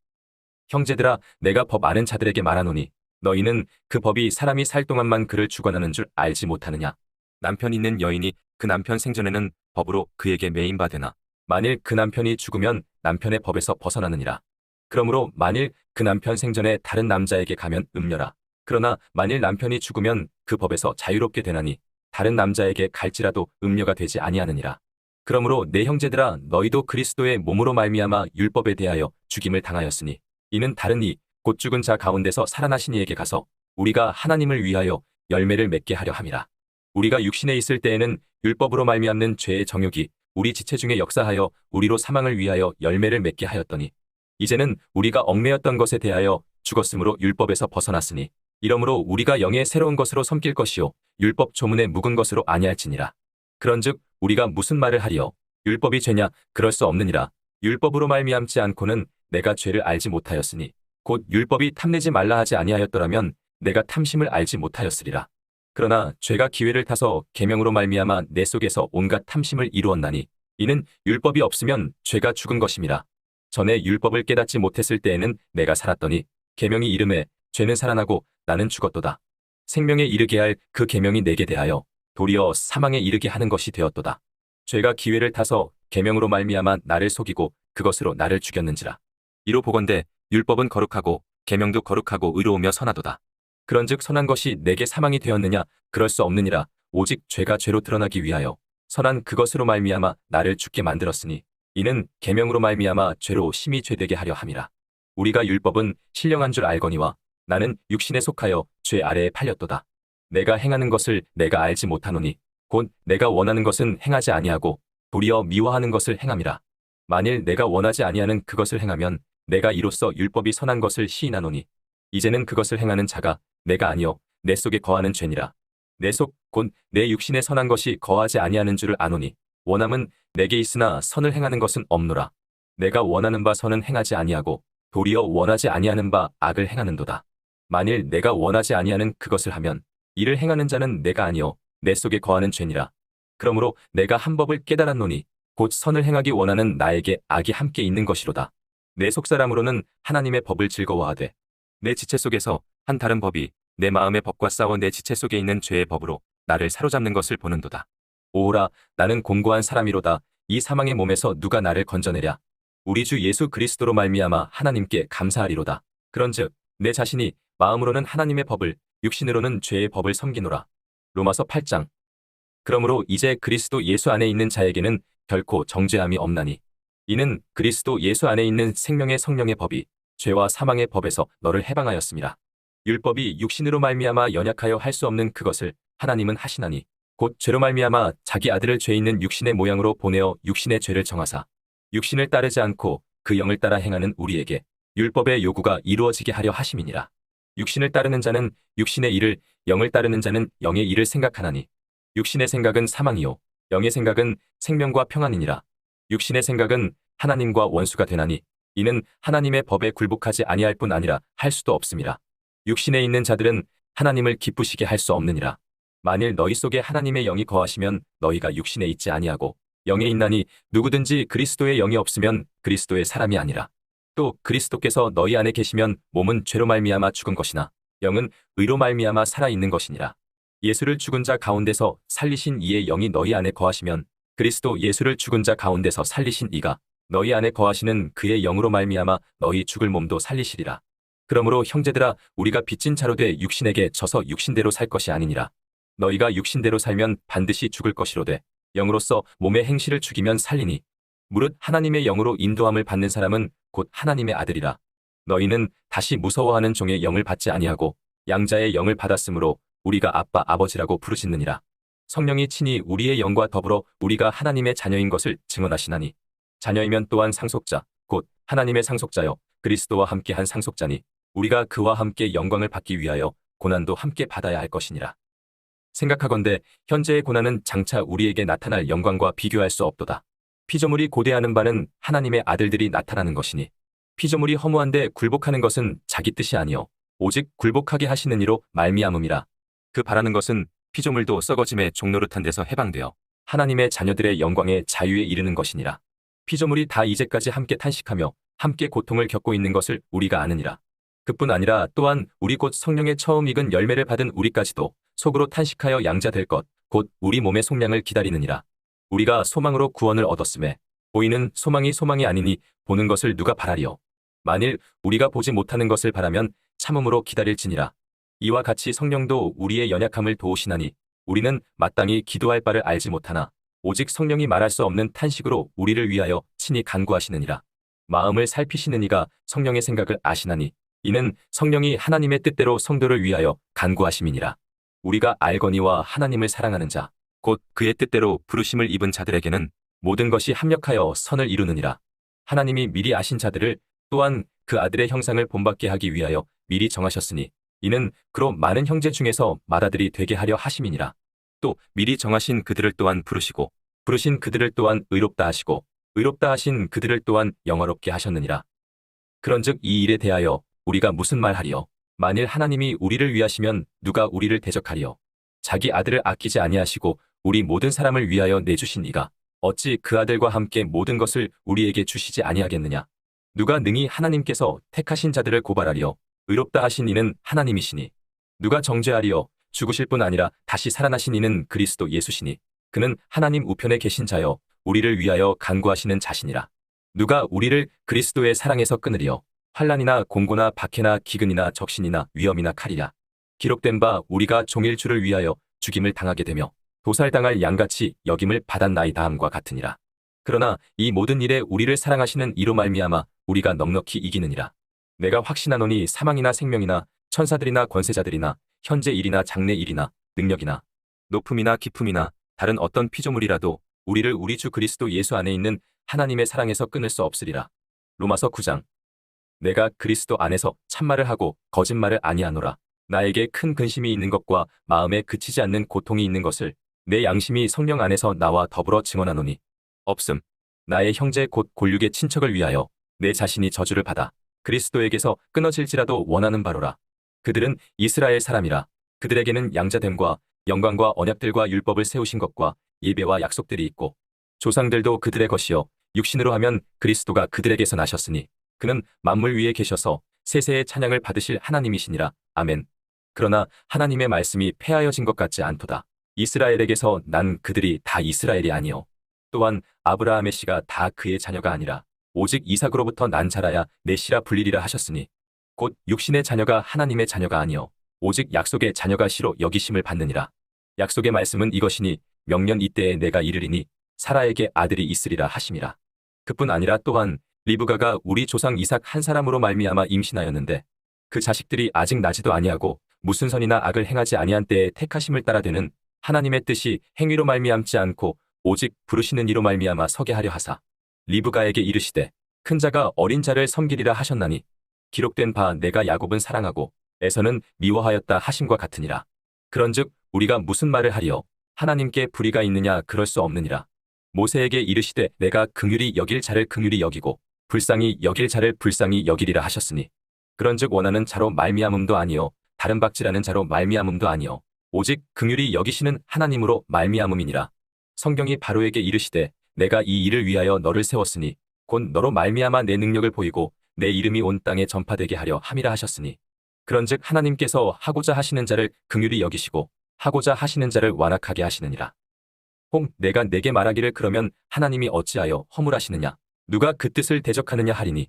형제들아, 내가 법 아는 자들에게 말하노니 너희는 그 법이 사람이 살 동안만 그를 주관하는 줄 알지 못하느냐. 남편 있는 여인이 그 남편 생전에는 법으로 그에게 매인 바 되나 만일 그 남편이 죽으면 남편의 법에서 벗어나느니라. 그러므로 만일 그 남편 생전에 다른 남자에게 가면 음녀라. 그러나 만일 남편이 죽으면 그 법에서 자유롭게 되나니 다른 남자에게 갈지라도 음녀가 되지 아니하느니라. 그러므로 내 형제들아, 너희도 그리스도의 몸으로 말미암아 율법에 대하여 죽임을 당하였으니 이는 다른 이 곧 죽은 자 가운데서 살아나신 이에게 가서 우리가 하나님을 위하여 열매를 맺게 하려 함이라. 우리가 육신에 있을 때에는 율법으로 말미암는 죄의 정욕이 우리 지체 중에 역사하여 우리로 사망을 위하여 열매를 맺게 하였더니 이제는 우리가 얽매였던 것에 대하여 죽었으므로 율법에서 벗어났으니 이러므로 우리가 영의 새로운 것으로 섬길 것이요 율법 조문에 묵은 것으로 아니할지니라. 그런즉 우리가 무슨 말을 하리요? 율법이 죄냐? 그럴 수 없느니라. 율법으로 말미암지 않고는 내가 죄를 알지 못하였으니 곧 율법이 탐내지 말라 하지 아니하였더라면 내가 탐심을 알지 못하였으리라. 그러나 죄가 기회를 타서 계명으로 말미암아 내 속에서 온갖 탐심을 이루었나니 이는 율법이 없으면 죄가 죽은 것임이라. 전에 율법을 깨닫지 못했을 때에는 내가 살았더니 계명이 이름에 죄는 살아나고 나는 죽었도다. 생명에 이르게 할 그 계명이 내게 대하여 도리어 사망에 이르게 하는 것이 되었도다. 죄가 기회를 타서 계명으로 말미암아 나를 속이고 그것으로 나를 죽였는지라. 이로 보건대 율법은 거룩하고 계명도 거룩하고 의로우며 선하도다. 그런즉 선한 것이 내게 사망이 되었느냐? 그럴 수 없느니라. 오직 죄가 죄로 드러나기 위하여 선한 그것으로 말미암아 나를 죽게 만들었으니 이는 계명으로 말미암아 죄로 심히 죄되게 하려 함이라. 우리가 율법은 신령한 줄 알거니와 나는 육신에 속하여 죄 아래에 팔렸도다. 내가 행하는 것을 내가 알지 못하노니 곧 내가 원하는 것은 행하지 아니하고 도리어 미워하는 것을 행함이라. 만일 내가 원하지 아니하는 그것을 행하면 내가 이로써 율법이 선한 것을 시인하노니 이제는 그것을 행하는 자가 내가 아니요 내 속에 거하는 죄니라. 내 속 곧 내 육신에 선한 것이 거하지 아니하는 줄을 아노니 원함은 내게 있으나 선을 행하는 것은 없노라. 내가 원하는 바 선은 행하지 아니하고 도리어 원하지 아니하는 바 악을 행하는도다. 만일 내가 원하지 아니하는 그것을 하면 이를 행하는 자는 내가 아니요 내 속에 거하는 죄니라. 그러므로 내가 한 법을 깨달았노니 곧 선을 행하기 원하는 나에게 악이 함께 있는 것이로다. 내 속사람으로는 하나님의 법을 즐거워하되 내 지체 속에서 한 다른 법이 내 마음의 법과 싸워 내 지체 속에 있는 죄의 법으로 나를 사로잡는 것을 보는도다. 오호라, 나는 공고한 사람이로다. 이 사망의 몸에서 누가 나를 건져내랴? 우리 주 예수 그리스도로 말미암아 하나님께 감사하리로다. 그런즉 내 자신이 마음으로는 하나님의 법을 육신으로는 죄의 법을 섬기노라. 로마서 8장. 그러므로 이제 그리스도 예수 안에 있는 자에게는 결코 정죄함이 없나니 이는 그리스도 예수 안에 있는 생명의 성령의 법이 죄와 사망의 법에서 너를 해방하였습니다. 율법이 육신으로 말미암아 연약하여 할 수 없는 그것을 하나님은 하시나니 곧 죄로 말미암아 자기 아들을 죄 있는 육신의 모양으로 보내어 육신의 죄를 정하사 육신을 따르지 않고 그 영을 따라 행하는 우리에게 율법의 요구가 이루어지게 하려 하심이니라. 육신을 따르는 자는 육신의 일을, 영을 따르는 자는 영의 일을 생각하나니 육신의 생각은 사망이요 영의 생각은 생명과 평안이니라. 육신의 생각은 하나님과 원수가 되나니 이는 하나님의 법에 굴복하지 아니할 뿐 아니라 할 수도 없음이라. 육신에 있는 자들은 하나님을 기쁘시게 할 수 없느니라. 만일 너희 속에 하나님의 영이 거하시면 너희가 육신에 있지 아니하고 영에 있나니 누구든지 그리스도의 영이 없으면 그리스도의 사람이 아니라. 또 그리스도께서 너희 안에 계시면 몸은 죄로 말미암아 죽은 것이나 영은 의로 말미암아 살아있는 것이니라. 예수를 죽은 자 가운데서 살리신 이의 영이 너희 안에 거하시면 그리스도 예수를 죽은 자 가운데서 살리신 이가 너희 안에 거하시는 그의 영으로 말미암아 너희 죽을 몸도 살리시리라. 그러므로 형제들아, 우리가 빚진 자로 돼 육신에게 져서 육신대로 살 것이 아니니라. 너희가 육신대로 살면 반드시 죽을 것이로되 영으로서 몸의 행실을 죽이면 살리니 무릇 하나님의 영으로 인도함을 받는 사람은 곧 하나님의 아들이라. 너희는 다시 무서워하는 종의 영을 받지 아니하고 양자의 영을 받았으므로 우리가 아빠 아버지라고 부르짖느니라. 성령이 친히 우리의 영과 더불어 우리가 하나님의 자녀인 것을 증언하시나니 자녀이면 또한 상속자 곧 하나님의 상속자여 그리스도와 함께한 상속자니 우리가 그와 함께 영광을 받기 위하여 고난도 함께 받아야 할 것이니라. 생각하건대 현재의 고난은 장차 우리에게 나타날 영광과 비교할 수 없도다. 피조물이 고대하는 바는 하나님의 아들들이 나타나는 것이니 피조물이 허무한데 굴복하는 것은 자기 뜻이 아니요 오직 굴복하게 하시는 이로 말미암음이라. 그 바라는 것은 피조물도 썩어짐의 종노릇한 데서 해방되어 하나님의 자녀들의 영광의 자유에 이르는 것이니라. 피조물이 다 이제까지 함께 탄식하며 함께 고통을 겪고 있는 것을 우리가 아느니라. 그뿐 아니라 또한 우리 곧 성령의 처음 익은 열매를 받은 우리까지도 속으로 탄식하여 양자될 것, 곧 우리 몸의 속량을 기다리느니라. 우리가 소망으로 구원을 얻었음에 보이는 소망이 소망이 아니니 보는 것을 누가 바라리요. 만일 우리가 보지 못하는 것을 바라면 참음으로 기다릴지니라. 이와 같이 성령도 우리의 연약함을 도우시나니 우리는 마땅히 기도할 바를 알지 못하나 오직 성령이 말할 수 없는 탄식으로 우리를 위하여 친히 간구하시느니라. 마음을 살피시는 이가 성령의 생각을 아시나니 이는 성령이 하나님의 뜻대로 성도를 위하여 간구하심이니라. 우리가 알거니와 하나님을 사랑하는 자, 곧 그의 뜻대로 부르심을 입은 자들에게는 모든 것이 합력하여 선을 이루느니라. 하나님이 미리 아신 자들을 또한 그 아들의 형상을 본받게 하기 위하여 미리 정하셨으니 이는 그로 많은 형제 중에서 맏아들이 되게 하려 하심이니라. 또 미리 정하신 그들을 또한 부르시고 부르신 그들을 또한 의롭다 하시고 의롭다 하신 그들을 또한 영화롭게 하셨느니라. 그런즉 이 일에 대하여 우리가 무슨 말하리요? 만일 하나님이 우리를 위하시면 누가 우리를 대적하리요? 자기 아들을 아끼지 아니하시고 우리 모든 사람을 위하여 내주신 이가 어찌 그 아들과 함께 모든 것을 우리에게 주시지 아니하겠느냐? 누가 능히 하나님께서 택하신 자들을 고발하리요? 의롭다 하신 이는 하나님이시니 누가 정죄하리요? 죽으실 뿐 아니라 다시 살아나신 이는 그리스도 예수시니 그는 하나님 우편에 계신 자여 우리를 위하여 간구하시는 자시니라. 누가 우리를 그리스도의 사랑에서 끊으리요? 환난이나 공고나 박해나 기근이나 적신이나 위험이나 칼이라. 기록된 바 우리가 종일 주를 위하여 죽임을 당하게 되며 도살당할 양같이 여김을 받았나이다함과 같으니라. 그러나 이 모든 일에 우리를 사랑하시는 이로 말미암아 우리가 넉넉히 이기느니라. 내가 확신하노니 사망이나 생명이나 천사들이나 권세자들이나 현재 일이나 장래 일이나 능력이나 높음이나 깊음이나 다른 어떤 피조물이라도 우리를 우리 주 그리스도 예수 안에 있는 하나님의 사랑에서 끊을 수 없으리라. 로마서 9장. 내가 그리스도 안에서 참말을 하고 거짓말을 아니하노라. 나에게 큰 근심이 있는 것과 마음에 그치지 않는 고통이 있는 것을 내 양심이 성령 안에서 나와 더불어 증언하노니 없음. 나의 형제 곧 골육의 친척을 위하여 내 자신이 저주를 받아 그리스도에게서 끊어질지라도 원하는 바로라. 그들은 이스라엘 사람이라. 그들에게는 양자됨과 영광과 언약들과 율법을 세우신 것과 예배와 약속들이 있고 조상들도 그들의 것이요 육신으로 하면 그리스도가 그들에게서 나셨으니 그는 만물 위에 계셔서 세세의 찬양을 받으실 하나님이시니라. 아멘. 그러나 하나님의 말씀이 폐하여진 것 같지 않도다. 이스라엘에게서 난 그들이 다 이스라엘이 아니요 또한 아브라함의 씨가 다 그의 자녀가 아니라 오직 이삭으로부터 난 자라야 내 씨라 불리리라 하셨으니 곧 육신의 자녀가 하나님의 자녀가 아니요 오직 약속의 자녀가 씨로 여기심을 받느니라. 약속의 말씀은 이것이니 명년 이때에 내가 이르리니 사라에게 아들이 있으리라 하심이라. 그뿐 아니라 또한 리브가가 우리 조상 이삭 한 사람으로 말미암아 임신하였는데 그 자식들이 아직 나지도 아니하고 무슨 선이나 악을 행하지 아니한 때에 택하심을 따라 되는 하나님의 뜻이 행위로 말미암지 않고 오직 부르시는 이로 말미암아 서게 하려 하사 리브가에게 이르시되 큰 자가 어린 자를 섬기리라 하셨나니 기록된 바 내가 야곱은 사랑하고 에서는 미워하였다 하심과 같으니라. 그런즉 우리가 무슨 말을 하리요? 하나님께 불의가 있느냐? 그럴 수 없느니라. 모세에게 이르시되 내가 긍휼히 여길 자를 긍휼히 여기고 불쌍히 여길 자를 불쌍히 여기리라 하셨으니 그런즉 원하는 자로 말미암음도 아니요 다른 박지라는 자로 말미암음도 아니요 오직 긍휼히 여기시는 하나님으로 말미암음이니라. 성경이 바로에게 이르시되 내가 이 일을 위하여 너를 세웠으니 곧 너로 말미암아 내 능력을 보이고 내 이름이 온 땅에 전파되게 하려 함이라 하셨으니 그런즉 하나님께서 하고자 하시는 자를 긍휼히 여기시고 하고자 하시는 자를 완악하게 하시느니라. 혹 내가 내게 말하기를 그러면 하나님이 어찌하여 허물하시느냐? 누가 그 뜻을 대적하느냐 하리니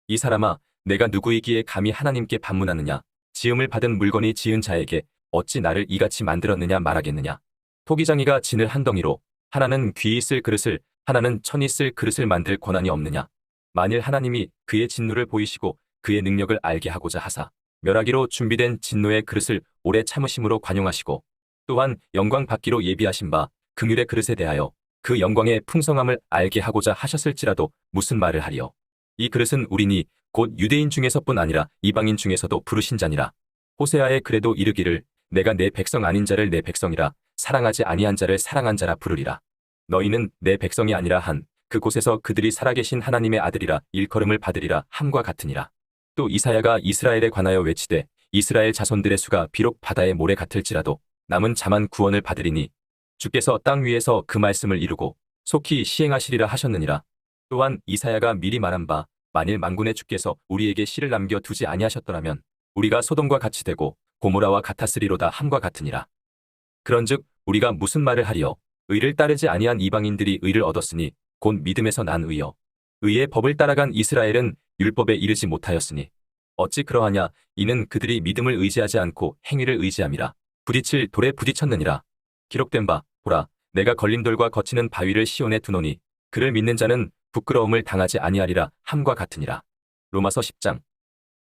이 사람아 내가 누구이기에 감히 하나님께 반문하느냐? 지음을 받은 물건이 지은 자에게 어찌 나를 이같이 만들었느냐 말하겠느냐? 토기장이가 진을 한 덩이로 하나는 귀 있을 그릇을 하나는 천 있을 그릇을 만들 권한이 없느냐? 만일 하나님이 그의 진노를 보이시고 그의 능력을 알게 하고자 하사 멸하기로 준비된 진노의 그릇을 오래 참으심으로 관용하시고 또한 영광 받기로 예비하신 바 긍휼의 그릇에 대하여 그 영광의 풍성함을 알게 하고자 하셨을지라도 무슨 말을 하리요? 이 그릇은 우리니 곧 유대인 중에서뿐 아니라 이방인 중에서도 부르신 자니라. 호세아의 그래도 이르기를 내가 내 백성 아닌 자를 내 백성이라 사랑하지 아니한 자를 사랑한 자라 부르리라. 너희는 내 백성이 아니라 한 그곳에서 그들이 살아계신 하나님의 아들이라 일컬음을 받으리라 함과 같으니라. 또 이사야가 이스라엘에 관하여 외치되 이스라엘 자손들의 수가 비록 바다의 모래 같을지라도 남은 자만 구원을 받으리니 주께서 땅 위에서 그 말씀을 이루고 속히 시행하시리라 하셨느니라. 또한 이사야가 미리 말한 바 만일 만군의 주께서 우리에게 씨를 남겨 두지 아니하셨더라면 우리가 소돔과 같이 되고 고모라와 같았으리로다 함과 같으니라. 그런즉 우리가 무슨 말을 하리요? 의를 따르지 아니한 이방인들이 의를 얻었으니 곧 믿음에서 난 의요. 의의 법을 따라간 이스라엘은 율법에 이르지 못하였으니 어찌 그러하냐? 이는 그들이 믿음을 의지하지 않고 행위를 의지함이라. 부딪힐 돌에 부딪혔느니라. 기록된 바 보라 내가 걸린 돌과 거치는 바위를 시온에 두노니 그를 믿는 자는 부끄러움을 당하지 아니하리라 함과 같으니라. 로마서 10장.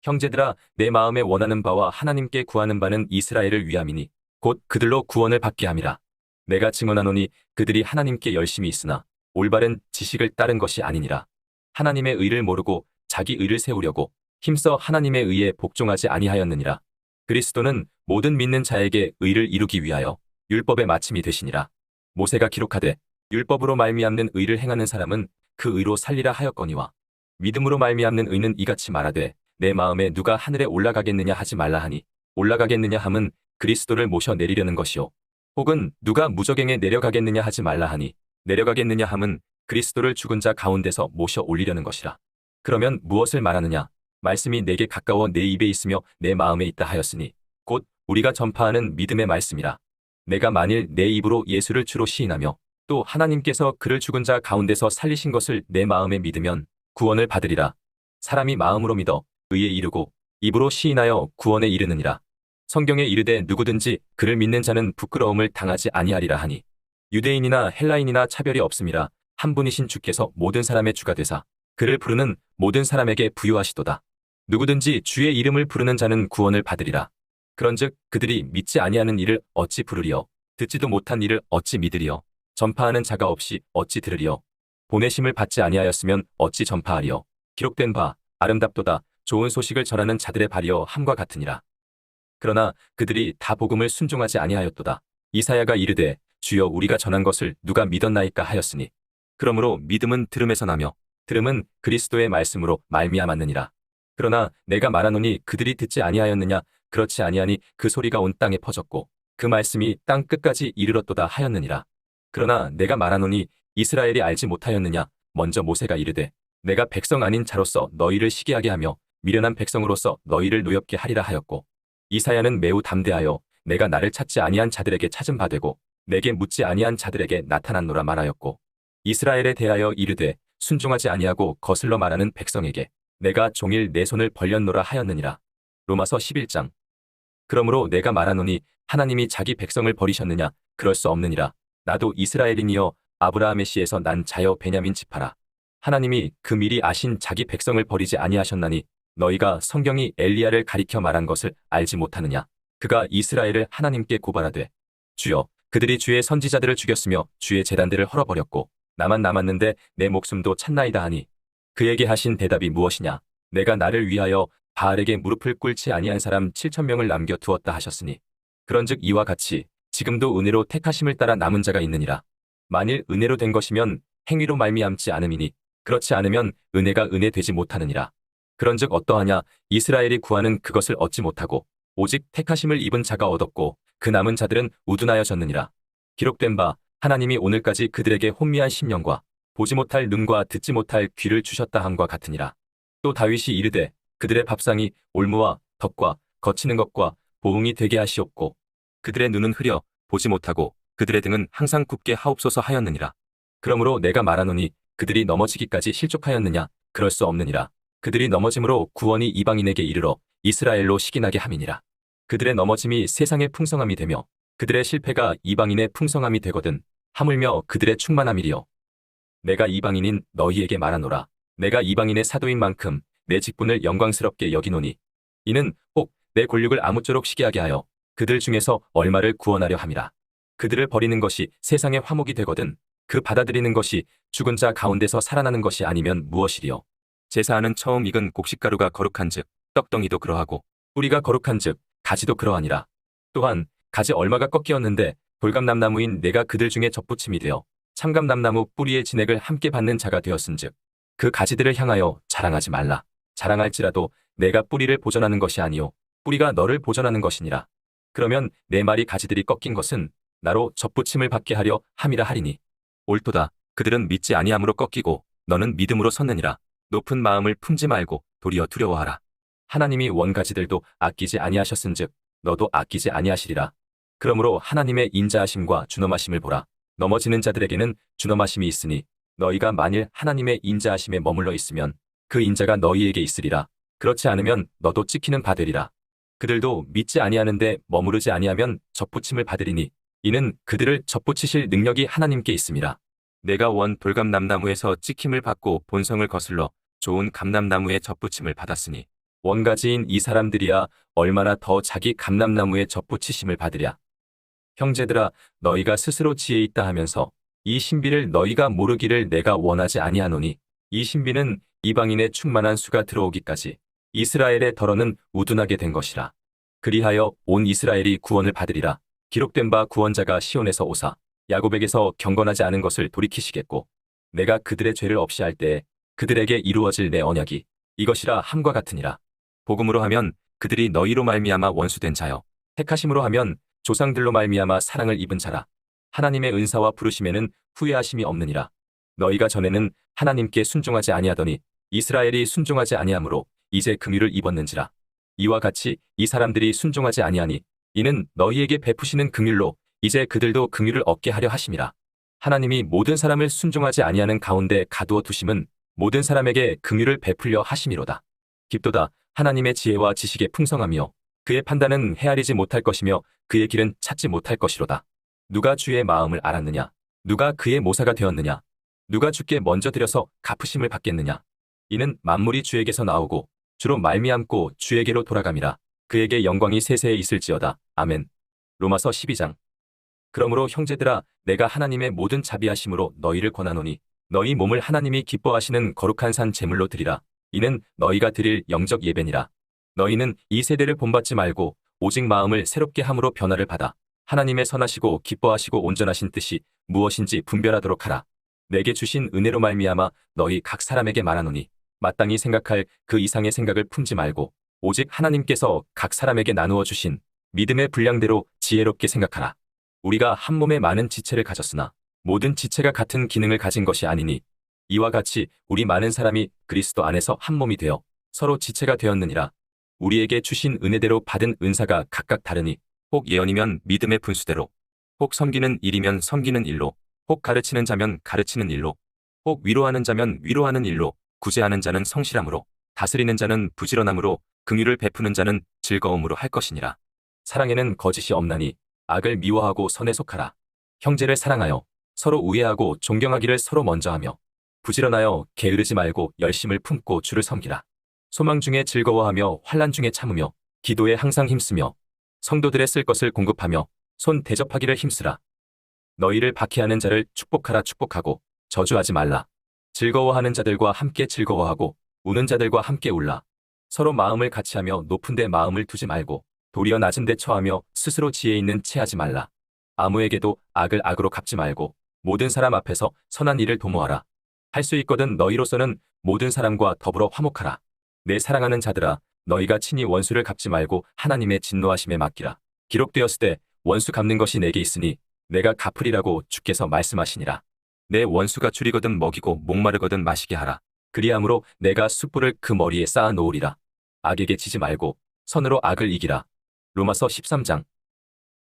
형제들아 내 마음에 원하는 바와 하나님께 구하는 바는 이스라엘을 위함이니 곧 그들로 구원을 받게 함이라. 내가 증언하노니 그들이 하나님께 열심히 있으나 올바른 지식을 따른 것이 아니니라. 하나님의 의를 모르고 자기 의를 세우려고 힘써 하나님의 의에 복종하지 아니하였느니라. 그리스도는 모든 믿는 자에게 의를 이루기 위하여 율법의 마침이 되시니라. 모세가 기록하되 율법으로 말미암는 의를 행하는 사람은 그 의로 살리라 하였거니와 믿음으로 말미암는 의는 이같이 말하되 내 마음에 누가 하늘에 올라가겠느냐 하지 말라 하니 올라가겠느냐 함은 그리스도를 모셔 내리려는 것이요 혹은 누가 무저갱에 내려가겠느냐 하지 말라 하니 내려가겠느냐 함은 그리스도를 죽은 자 가운데서 모셔 올리려는 것이라. 그러면 무엇을 말하느냐? 말씀이 내게 가까워 내 입에 있으며 내 마음에 있다 하였으니 곧 우리가 전파하는 믿음의 말씀이라. 내가 만일 내 입으로 예수를 주로 시인하며 또 하나님께서 그를 죽은 자 가운데서 살리신 것을 내 마음에 믿으면 구원을 받으리라. 사람이 마음으로 믿어 의에 이르고 입으로 시인하여 구원에 이르느니라. 성경에 이르되 누구든지 그를 믿는 자는 부끄러움을 당하지 아니하리라 하니 유대인이나 헬라인이나 차별이 없음이라. 한 분이신 주께서 모든 사람의 주가 되사 그를 부르는 모든 사람에게 부유하시도다. 누구든지 주의 이름을 부르는 자는 구원을 받으리라. 그런즉 그들이 믿지 아니하는 일을 어찌 부르리요? 듣지도 못한 일을 어찌 믿으리요? 전파하는 자가 없이 어찌 들으리요? 보내심을 받지 아니하였으면 어찌 전파하리요? 기록된 바 아름답도다 좋은 소식을 전하는 자들의 발이여 함과 같으니라. 그러나 그들이 다 복음을 순종하지 아니하였도다. 이사야가 이르되 주여 우리가 전한 것을 누가 믿었나이까 하였으니 그러므로 믿음은 들음에서 나며 들음은 그리스도의 말씀으로 말미암았느니라. 그러나 내가 말하노니 그들이 듣지 아니하였느냐? 그렇지 아니하니 그 소리가 온 땅에 퍼졌고 그 말씀이 땅 끝까지 이르렀도다 하였느니라. 그러나 내가 말하노니 이스라엘이 알지 못하였느냐? 먼저 모세가 이르되 내가 백성 아닌 자로서 너희를 시기하게 하며 미련한 백성으로서 너희를 노엽게 하리라 하였고 이사야는 매우 담대하여 내가 나를 찾지 아니한 자들에게 찾은 바 되고 내게 묻지 아니한 자들에게 나타났노라 말하였고 이스라엘에 대하여 이르되 순종하지 아니하고 거슬러 말하는 백성에게 내가 종일 내 손을 벌렸노라 하였느니라. 로마서 11장. 그러므로 내가 말하노니 하나님이 자기 백성을 버리셨느냐? 그럴 수 없느니라. 나도 이스라엘인이여 아브라함의 씨에서 난 자여 베냐민 지파라. 하나님이 그 미리 아신 자기 백성을 버리지 아니하셨나니 너희가 성경이 엘리야를 가리켜 말한 것을 알지 못하느냐? 그가 이스라엘을 하나님께 고발하되 주여 그들이 주의 선지자들을 죽였으며 주의 제단들을 헐어버렸고 나만 남았는데 내 목숨도 찾나이다 하니 그에게 하신 대답이 무엇이냐? 내가 나를 위하여 바알에게 무릎을 꿇지 아니한 사람 7,000명을 남겨 두었다 하셨으니 그런즉 이와 같이 지금도 은혜로 택하심을 따라 남은 자가 있느니라. 만일 은혜로 된 것이면 행위로 말미암지 않음이니 그렇지 않으면 은혜가 은혜 되지 못하느니라. 그런즉 어떠하냐? 이스라엘이 구하는 그것을 얻지 못하고 오직 택하심을 입은 자가 얻었고 그 남은 자들은 우둔하여졌느니라. 기록된 바 하나님이 오늘까지 그들에게 혼미한 심령과 보지 못할 눈과 듣지 못할 귀를 주셨다 함과 같으니라. 또 다윗이 이르되 그들의 밥상이 올무와 덕과 거치는 것과 보응이 되게 하시옵고 그들의 눈은 흐려 보지 못하고 그들의 등은 항상 굽게 하옵소서 하였느니라. 그러므로 내가 말하노니 그들이 넘어지기까지 실족하였느냐? 그럴 수 없느니라. 그들이 넘어짐으로 구원이 이방인에게 이르러 이스라엘로 시기나게 함이니라. 그들의 넘어짐이 세상의 풍성함이 되며 그들의 실패가 이방인의 풍성함이 되거든 하물며 그들의 충만함이리요. 내가 이방인인 너희에게 말하노라. 내가 이방인의 사도인 만큼 내 직분을 영광스럽게 여기노니 이는 혹 내 권력을 아무쪼록 시기하게 하여 그들 중에서 얼마를 구원하려 함이라. 그들을 버리는 것이 세상의 화목이 되거든 그 받아들이는 것이 죽은 자 가운데서 살아나는 것이 아니면 무엇이리요. 제사하는 처음 익은 곡식가루가 거룩한즉 떡덩이도 그러하고 뿌리가 거룩한즉 가지도 그러하니라. 또한 가지 얼마가 꺾이었는데 돌감남나무인 내가 그들 중에 접붙임이 되어 참감남나무 뿌리의 진액을 함께 받는 자가 되었은즉 그 가지들을 향하여 자랑하지 말라. 자랑할지라도 내가 뿌리를 보존하는 것이 아니요 뿌리가 너를 보존하는 것이니라. 그러면 내 말이 가지들이 꺾인 것은 나로 접붙임을 받게 하려 함이라 하리니. 옳도다. 그들은 믿지 아니함으로 꺾이고 너는 믿음으로 섰느니라. 높은 마음을 품지 말고 도리어 두려워하라. 하나님이 원가지들도 아끼지 아니하셨은즉 너도 아끼지 아니하시리라. 그러므로 하나님의 인자하심과 준엄하심을 보라. 넘어지는 자들에게는 준엄하심이 있으니 너희가 만일 하나님의 인자하심에 머물러 있으면 그 인자가 너희에게 있으리라. 그렇지 않으면 너도 찍히는 바 되리라. 그들도 믿지 아니하는데 머무르지 아니하면 접붙임을 받으리니 이는 그들을 접붙이실 능력이 하나님께 있음이라. 내가 원 돌감남나무에서 찍힘을 받고 본성을 거슬러 좋은 감람나무에 접붙임을 받았으니 원가지인 이 사람들이야 얼마나 더 자기 감람나무에 접붙이심을 받으랴. 형제들아, 너희가 스스로 지혜 있다 하면서 이 신비를 너희가 모르기를 내가 원하지 아니하노니 이 신비는 이방인의 충만한 수가 들어오기까지 이스라엘의 덜어는 우둔하게 된 것이라. 그리하여 온 이스라엘이 구원을 받으리라. 기록된 바 구원자가 시온에서 오사 야곱에게서 경건하지 않은 것을 돌이키시겠고 내가 그들의 죄를 없이 할 때에 그들에게 이루어질 내 언약이 이것이라 함과 같으니라. 복음으로 하면 그들이 너희로 말미암아 원수된 자여 택하심으로 하면 조상들로 말미암아 사랑을 입은 자라. 하나님의 은사와 부르심에는 후회하심이 없느니라. 너희가 전에는 하나님께 순종하지 아니하더니 이스라엘이 순종하지 아니하므로 이제 긍휼을 입었는지라. 이와 같이 이 사람들이 순종하지 아니하니 이는 너희에게 베푸시는 긍휼로 이제 그들도 긍휼을 얻게 하려 하심이라. 하나님이 모든 사람을 순종하지 아니하는 가운데 가두어 두심은 모든 사람에게 긍휼을 베풀려 하심이로다. 깊도다. 하나님의 지혜와 지식의 풍성하며 그의 판단은 헤아리지 못할 것이며 그의 길은 찾지 못할 것이로다. 누가 주의 마음을 알았느냐? 누가 그의 모사가 되었느냐? 누가 주께 먼저 드려서 갚으심을 받겠느냐? 이는 만물이 주에게서 나오고 주로 말미암고 주에게로 돌아감이라. 그에게 영광이 세세에 있을지어다. 아멘. 로마서 12장. 그러므로 형제들아, 내가 하나님의 모든 자비하심으로 너희를 권하노니 너희 몸을 하나님이 기뻐하시는 거룩한 산 제물로 드리라. 이는 너희가 드릴 영적 예배니라. 너희는 이 세대를 본받지 말고 오직 마음을 새롭게 함으로 변화를 받아 하나님의 선하시고 기뻐하시고 온전하신 뜻이 무엇인지 분별하도록 하라. 내게 주신 은혜로 말미암아 너희 각 사람에게 말하노니 마땅히 생각할 그 이상의 생각을 품지 말고 오직 하나님께서 각 사람에게 나누어 주신 믿음의 분량대로 지혜롭게 생각하라. 우리가 한 몸에 많은 지체를 가졌으나 모든 지체가 같은 기능을 가진 것이 아니니 이와 같이 우리 많은 사람이 그리스도 안에서 한 몸이 되어 서로 지체가 되었느니라. 우리에게 주신 은혜대로 받은 은사가 각각 다르니 혹 예언이면 믿음의 분수대로, 혹 섬기는 일이면 섬기는 일로, 혹 가르치는 자면 가르치는 일로, 혹 위로하는 자면 위로하는 일로, 구제하는 자는 성실함으로, 다스리는 자는 부지런함으로, 긍휼을 베푸는 자는 즐거움으로 할 것이니라. 사랑에는 거짓이 없나니 악을 미워하고 선에 속하라. 형제를 사랑하여 서로 우애하고 존경하기를 서로 먼저 하며 부지런하여 게으르지 말고 열심을 품고 주를 섬기라. 소망 중에 즐거워하며 환난 중에 참으며 기도에 항상 힘쓰며 성도들의 쓸 것을 공급하며 손 대접하기를 힘쓰라. 너희를 박해하는 자를 축복하라. 축복하고 저주하지 말라. 즐거워하는 자들과 함께 즐거워하고 우는 자들과 함께 울라. 서로 마음을 같이하며 높은 데 마음을 두지 말고 도리어 낮은 데 처하며 스스로 지혜 있는 체하지 말라. 아무에게도 악을 악으로 갚지 말고 모든 사람 앞에서 선한 일을 도모하라. 할 수 있거든 너희로서는 모든 사람과 더불어 화목하라. 내 사랑하는 자들아, 너희가 친히 원수를 갚지 말고 하나님의 진노하심에 맡기라. 기록되었으되 원수 갚는 것이 내게 있으니 내가 갚으리라고 주께서 말씀하시니라. 내 원수가 줄이거든 먹이고 목마르거든 마시게 하라. 그리함으로 내가 숯불을 그 머리에 쌓아 놓으리라. 악에게 지지 말고 선으로 악을 이기라. 로마서 13장.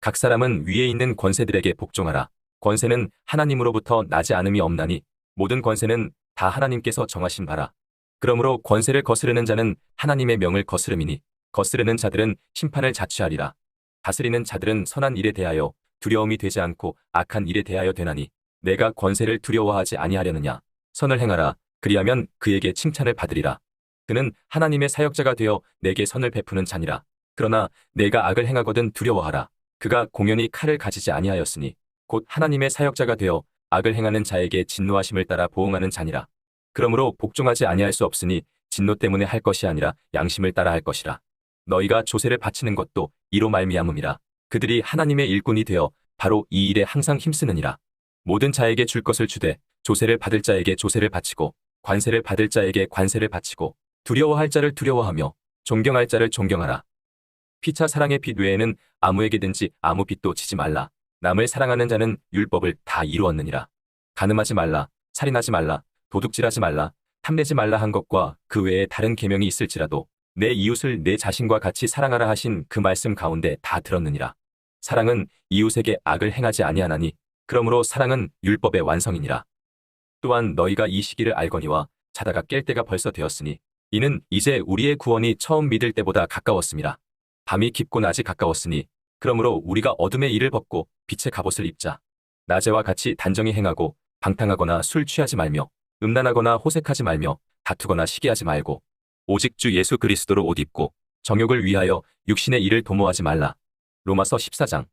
각 사람은 위에 있는 권세들에게 복종하라. 권세는 하나님으로부터 나지 않음이 없나니 모든 권세는 다 하나님께서 정하신 바라. 그러므로 권세를 거스르는 자는 하나님의 명을 거스름이니 거스르는 자들은 심판을 자취하리라. 다스리는 자들은 선한 일에 대하여 두려움이 되지 않고 악한 일에 대하여 되나니 내가 권세를 두려워하지 아니하려느냐. 선을 행하라. 그리하면 그에게 칭찬을 받으리라. 그는 하나님의 사역자가 되어 내게 선을 베푸는 자니라. 그러나 내가 악을 행하거든 두려워하라. 그가 공연히 칼을 가지지 아니하였으니 곧 하나님의 사역자가 되어 악을 행하는 자에게 진노하심을 따라 보응하는 자니라. 그러므로 복종하지 아니할 수 없으니 진노 때문에 할 것이 아니라 양심을 따라 할 것이라. 너희가 조세를 바치는 것도 이로 말미암음이라. 그들이 하나님의 일꾼이 되어 바로 이 일에 항상 힘쓰느니라. 모든 자에게 줄 것을 주되 조세를 받을 자에게 조세를 바치고 관세를 받을 자에게 관세를 바치고 두려워할 자를 두려워하며 존경할 자를 존경하라. 피차 사랑의 빚 외에는 아무에게든지 아무 빚도 지지 말라. 남을 사랑하는 자는 율법을 다 이루었느니라. 간음하지 말라, 살인하지 말라, 도둑질하지 말라, 탐내지 말라 한 것과 그 외에 다른 계명이 있을지라도 내 이웃을 내 자신과 같이 사랑하라 하신 그 말씀 가운데 다 들었느니라. 사랑은 이웃에게 악을 행하지 아니하나니 그러므로 사랑은 율법의 완성이니라. 또한 너희가 이 시기를 알거니와 자다가 깰 때가 벌써 되었으니 이는 이제 우리의 구원이 처음 믿을 때보다 가까웠음이라. 밤이 깊고 낮이 가까웠으니 그러므로 우리가 어둠의 일을 벗고 빛의 갑옷을 입자. 낮에와 같이 단정히 행하고 방탕하거나 술 취하지 말며 음란하거나 호색하지 말며 다투거나 시기하지 말고 오직 주 예수 그리스도로 옷 입고 정욕을 위하여 육신의 일을 도모하지 말라. 로마서 14장.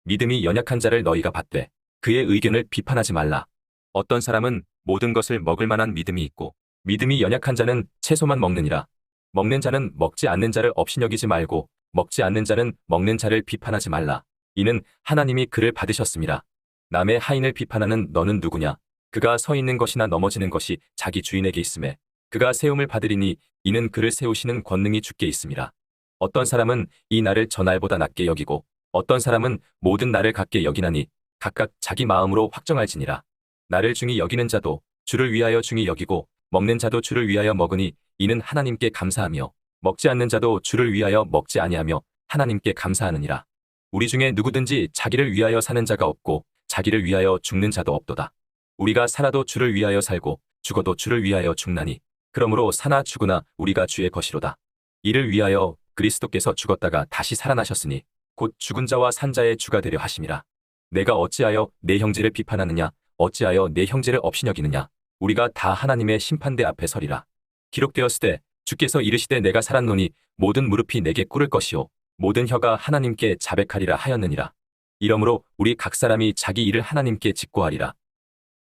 믿음이 연약한 자를 너희가 받되 그의 의견을 비판하지 말라. 어떤 사람은 모든 것을 먹을 만한 믿음이 있고 믿음이 연약한 자는 채소만 먹느니라. 먹는 자는 먹지 않는 자를 업신여기지 말고 먹지 않는 자는 먹는 자를 비판하지 말라. 이는 하나님이 그를 받으셨음이라. 남의 하인을 비판하는 너는 누구냐? 그가 서 있는 것이나 넘어지는 것이 자기 주인에게 있음에 그가 세움을 받으리니 이는 그를 세우시는 권능이 주께 있음이라. 어떤 사람은 이 날을 저 날보다 낮게 여기고 어떤 사람은 모든 날을 같게 여기나니 각각 자기 마음으로 확정할지니라. 나를 중히 여기는 자도 주를 위하여 중히 여기고 먹는 자도 주를 위하여 먹으니 이는 하나님께 감사하며 먹지 않는 자도 주를 위하여 먹지 아니하며 하나님께 감사하느니라. 우리 중에 누구든지 자기를 위하여 사는 자가 없고 자기를 위하여 죽는 자도 없도다. 우리가 살아도 주를 위하여 살고 죽어도 주를 위하여 죽나니 그러므로 사나 죽으나 우리가 주의 것이로다. 이를 위하여 그리스도께서 죽었다가 다시 살아나셨으니 곧 죽은 자와 산 자의 주가 되려 하심이라. 내가 어찌하여 내 형제를 비판하느냐? 어찌하여 내 형제를 업신여기느냐? 우리가 다 하나님의 심판대 앞에 서리라. 기록되었으되 주께서 이르시되 내가 살았노니 모든 무릎이 내게 꿇을 것이요 모든 혀가 하나님께 자백하리라 하였느니라. 이러므로 우리 각 사람이 자기 일을 하나님께 직고하리라.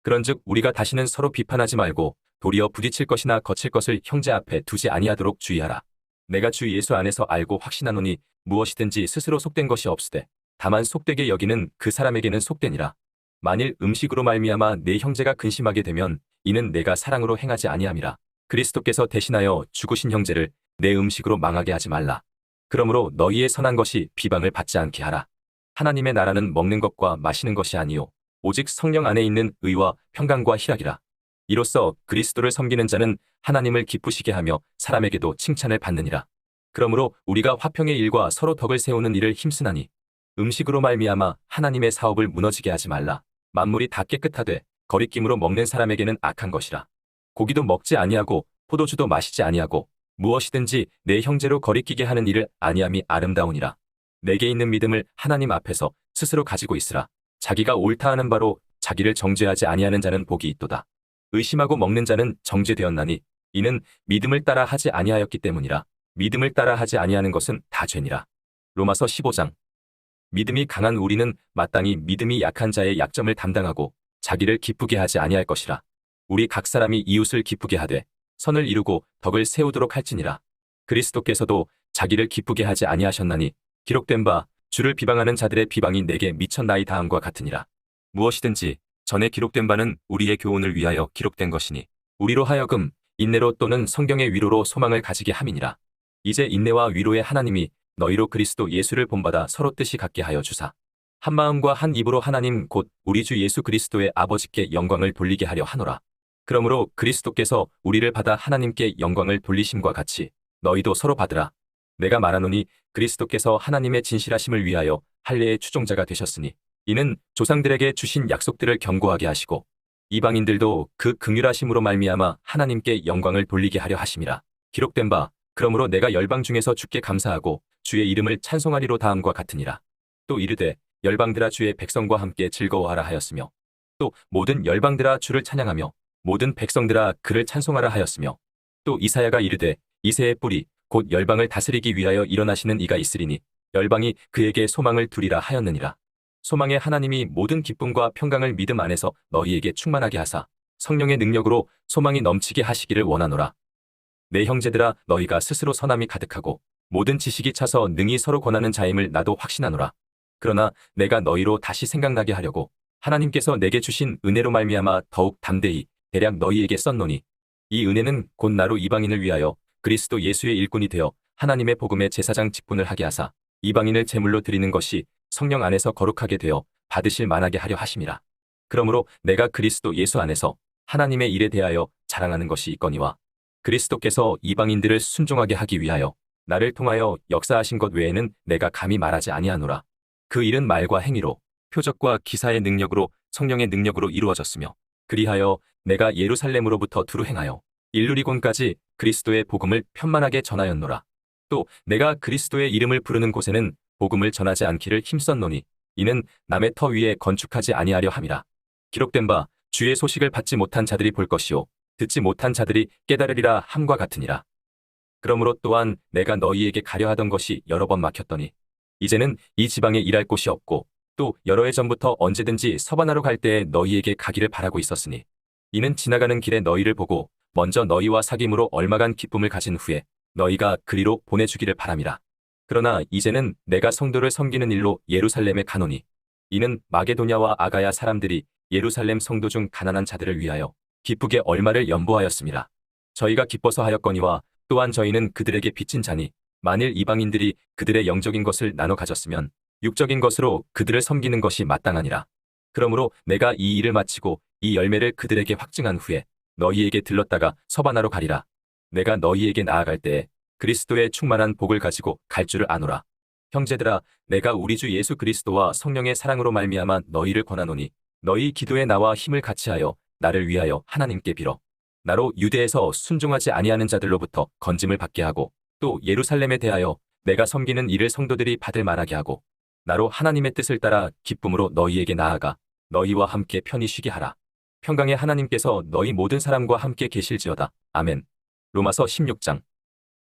그런즉 우리가 다시는 서로 비판하지 말고 도리어 부딪힐 것이나 거칠 것을 형제 앞에 두지 아니하도록 주의하라. 내가 주 예수 안에서 알고 확신하노니 무엇이든지 스스로 속된 것이 없으되 다만 속되게 여기는 그 사람에게는 속되니라. 만일 음식으로 말미암아 내 형제가 근심하게 되면 이는 내가 사랑으로 행하지 아니함이라. 그리스도께서 대신하여 죽으신 형제를 내 음식으로 망하게 하지 말라. 그러므로 너희의 선한 것이 비방을 받지 않게 하라. 하나님의 나라는 먹는 것과 마시는 것이 아니요 오직 성령 안에 있는 의와 평강과 희락이라. 이로써 그리스도를 섬기는 자는 하나님을 기쁘시게 하며 사람에게도 칭찬을 받느니라. 그러므로 우리가 화평의 일과 서로 덕을 세우는 일을 힘쓰나니 음식으로 말미암아 하나님의 사업을 무너지게 하지 말라. 만물이 다 깨끗하되 거리낌으로 먹는 사람에게는 악한 것이라. 고기도 먹지 아니하고 포도주도 마시지 아니하고 무엇이든지 내 형제로 거리끼게 하는 일을 아니함이 아름다우니라. 내게 있는 믿음을 하나님 앞에서 스스로 가지고 있으라. 자기가 옳다 하는 바로 자기를 정죄하지 아니하는 자는 복이 있도다. 의심하고 먹는 자는 정죄되었나니 이는 믿음을 따라 하지 아니하였기 때문이라. 믿음을 따라 하지 아니하는 것은 다 죄니라. 로마서 15장. 믿음이 강한 우리는 마땅히 믿음이 약한 자의 약점을 담당하고 자기를 기쁘게 하지 아니할 것이라. 우리 각 사람이 이웃을 기쁘게 하되 선을 이루고 덕을 세우도록 할지니라. 그리스도께서도 자기를 기쁘게 하지 아니하셨나니 기록된 바 주를 비방하는 자들의 비방이 내게 미쳤나이다 함과 같으니라. 무엇이든지 전에 기록된 바는 우리의 교훈을 위하여 기록된 것이니 우리로 하여금 인내로 또는 성경의 위로로 소망을 가지게 함이니라. 이제 인내와 위로의 하나님이 너희로 그리스도 예수를 본받아 서로 뜻이 같게 하여 주사 한 마음과 한 입으로 하나님 곧 우리 주 예수 그리스도의 아버지께 영광을 돌리게 하려 하노라. 그러므로 그리스도께서 우리를 받아 하나님께 영광을 돌리심과 같이 너희도 서로 받으라. 내가 말하노니 그리스도께서 하나님의 진실하심을 위하여 할례의 추종자가 되셨으니 이는 조상들에게 주신 약속들을 견고하게 하시고 이방인들도 그 긍휼하심으로 말미암아 하나님께 영광을 돌리게 하려 하심이라. 기록된 바 그러므로 내가 열방 중에서 주께 감사하고 주의 이름을 찬송하리로 다음과 같으니라. 또 이르되 열방들아 주의 백성과 함께 즐거워하라 하였으며 또 모든 열방들아 주를 찬양하며 모든 백성들아 그를 찬송하라 하였으며 또 이사야가 이르되 이새의 뿌리 곧 열방을 다스리기 위하여 일어나시는 이가 있으리니 열방이 그에게 소망을 두리라 하였느니라. 소망의 하나님이 모든 기쁨과 평강을 믿음 안에서 너희에게 충만하게 하사 성령의 능력으로 소망이 넘치게 하시기를 원하노라. 내 형제들아 너희가 스스로 선함이 가득하고 모든 지식이 차서 능히 서로 권하는 자임을 나도 확신하노라. 그러나 내가 너희로 다시 생각나게 하려고 하나님께서 내게 주신 은혜로 말미암아 더욱 담대히 대략 너희에게 썼노니 이 은혜는 곧 나로 이방인을 위하여 그리스도 예수의 일꾼이 되어 하나님의 복음의 제사장 직분을 하게 하사 이방인을 제물로 드리는 것이 성령 안에서 거룩하게 되어 받으실 만하게 하려 하심이라. 그러므로 내가 그리스도 예수 안에서 하나님의 일에 대하여 자랑하는 것이 있거니와 그리스도께서 이방인들을 순종하게 하기 위하여 나를 통하여 역사하신 것 외에는 내가 감히 말하지 아니하노라. 그 일은 말과 행위로 표적과 기사의 능력으로 성령의 능력으로 이루어졌으며 그리하여 내가 예루살렘으로부터 두루 행하여 일루리곤까지 그리스도의 복음을 편만하게 전하였노라. 또 내가 그리스도의 이름을 부르는 곳에는 복음을 전하지 않기를 힘썼노니 이는 남의 터 위에 건축하지 아니하려 함이라. 기록된 바 주의 소식을 받지 못한 자들이 볼 것이요 듣지 못한 자들이 깨달으리라 함과 같으니라. 그러므로 또한 내가 너희에게 가려 하던 것이 여러 번 막혔더니 이제는 이 지방에 일할 곳이 없고 또 여러 해 전부터 언제든지 서바나로 갈 때에 너희에게 가기를 바라고 있었으니 이는 지나가는 길에 너희를 보고 먼저 너희와 사귐으로 얼마간 기쁨을 가진 후에 너희가 그리로 보내주기를 바람이라. 그러나 이제는 내가 성도를 섬기는 일로 예루살렘에 가노니 이는 마게도냐와 아가야 사람들이 예루살렘 성도 중 가난한 자들을 위하여 기쁘게 얼마를 연보하였음이라. 저희가 기뻐서 하였거니와 또한 저희는 그들에게 빚진 자니 만일 이방인들이 그들의 영적인 것을 나눠 가졌으면 육적인 것으로 그들을 섬기는 것이 마땅하니라. 그러므로 내가 이 일을 마치고 이 열매를 그들에게 확증한 후에 너희에게 들렀다가 서바나로 가리라. 내가 너희에게 나아갈 때에 그리스도의 충만한 복을 가지고 갈 줄을 아노라. 형제들아, 내가 우리 주 예수 그리스도와 성령의 사랑으로 말미암아 너희를 권하노니 너희 기도에 나와 힘을 같이하여 나를 위하여 하나님께 빌어 나로 유대에서 순종하지 아니하는 자들로부터 건짐을 받게 하고 또 예루살렘에 대하여 내가 섬기는 일을 성도들이 받을 만하게 하고 나로 하나님의 뜻을 따라 기쁨으로 너희에게 나아가 너희와 함께 편히 쉬게 하라. 평강의 하나님께서 너희 모든 사람과 함께 계실지어다. 아멘. 로마서 16장.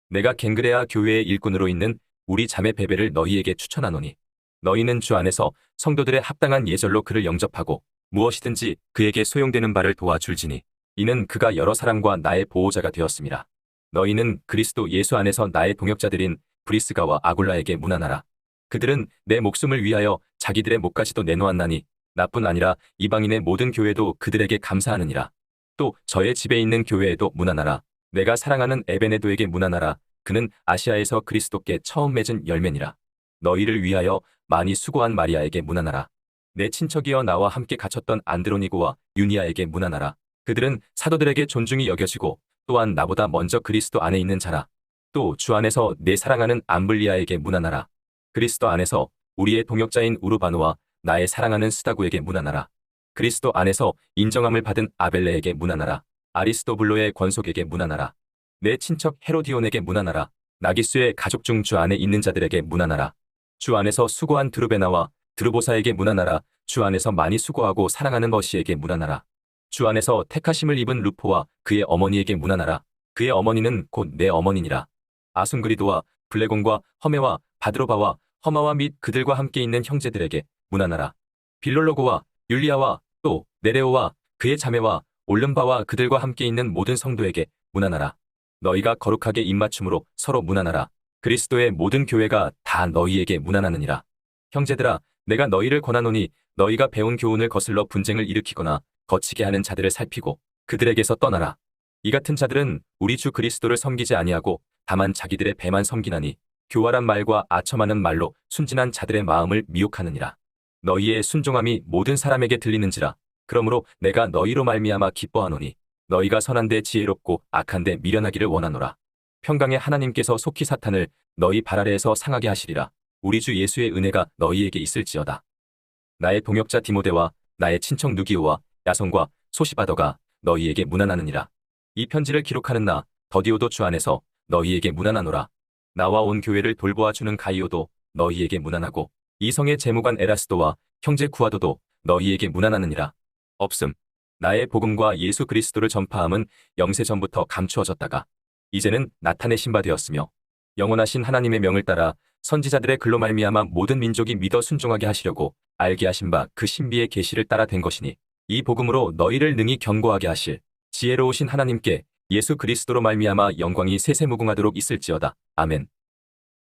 내가 갱그레아 교회의 일꾼으로 있는 우리 자매 베베를 너희에게 추천하노니 너희는 주 안에서 성도들의 합당한 예절로 그를 영접하고 무엇이든지 그에게 소용되는 바를 도와줄지니 이는 그가 여러 사람과 나의 보호자가 되었음이라. 너희는 그리스도 예수 안에서 나의 동역자들인 브리스가와 아굴라에게 문안하라. 그들은 내 목숨을 위하여 자기들의 목까지도 내놓았나니 나뿐 아니라 이방인의 모든 교회도 그들에게 감사하느니라. 또 저의 집에 있는 교회에도 문안하라. 내가 사랑하는 에베네도에게 문안하라. 그는 아시아에서 그리스도께 처음 맺은 열매니라. 너희를 위하여 많이 수고한 마리아에게 문안하라. 내 친척이여 나와 함께 갇혔던 안드로니고와 유니아에게 문안하라. 그들은 사도들에게 존중이 여겨지고 또한 나보다 먼저 그리스도 안에 있는 자라. 또 주 안에서 내 사랑하는 암블리아에게 문안하라. 그리스도 안에서 우리의 동역자인 우르바노와 나의 사랑하는 스다구에게 문안하라. 그리스도 안에서 인정함을 받은 아벨레에게 문안하라. 아리스도블로의 권속에게 문안하라. 내 친척 헤로디온에게 문안하라. 나기수의 가족 중 주 안에 있는 자들에게 문안하라. 주 안에서 수고한 드루베나와 드루보사에게 문안하라. 주 안에서 많이 수고하고 사랑하는 머시에게 문안하라. 주 안에서 택하심을 입은 루포와 그의 어머니에게 문안하라. 그의 어머니는 곧 내 어머니니라. 아순그리도와 블레곤과 허메와 바드로바와 허마와 및 그들과 함께 있는 형제들에게 문안하라. 빌롤로고와 율리아와 또 네레오와 그의 자매와 올름바와 그들과 함께 있는 모든 성도에게 문안하라. 너희가 거룩하게 입맞춤으로 서로 문안하라. 그리스도의 모든 교회가 다 너희에게 문안하느니라. 형제들아, 내가 너희를 권하노니 너희가 배운 교훈을 거슬러 분쟁을 일으키거나 거치게 하는 자들을 살피고 그들에게서 떠나라. 이 같은 자들은 우리 주 그리스도를 섬기지 아니하고 다만 자기들의 배만 섬기나니 교활한 말과 아첨하는 말로 순진한 자들의 마음을 미혹하느니라. 너희의 순종함이 모든 사람에게 들리는지라. 그러므로 내가 너희로 말미암아 기뻐하노니 너희가 선한데 지혜롭고 악한데 미련하기를 원하노라. 평강의 하나님께서 속히 사탄을 너희 발 아래에서 상하게 하시리라. 우리 주 예수의 은혜가 너희에게 있을지어다. 나의 동역자 디모데와 나의 친척 누기오와 야손과 소시바더가 너희에게 문안하느니라. 이 편지를 기록하는 나 더디오도 주 안에서 너희에게 문안하노라. 나와 온 교회를 돌보아주는 가이오도 너희에게 문안하고 이성의 재무관 에라스도와 형제 구아도도 너희에게 문안하느니라. 없음. 나의 복음과 예수 그리스도를 전파함은 영세 전부터 감추어졌다가 이제는 나타내신 바 되었으며 영원하신 하나님의 명을 따라 선지자들의 글로 말미암아 모든 민족이 믿어 순종하게 하시려고 알게 하신 바 그 신비의 계시를 따라 된 것이니 이 복음으로 너희를 능히 견고하게 하실 지혜로우신 하나님께 예수 그리스도로 말미암아 영광이 세세무궁하도록 있을지어다. 아멘.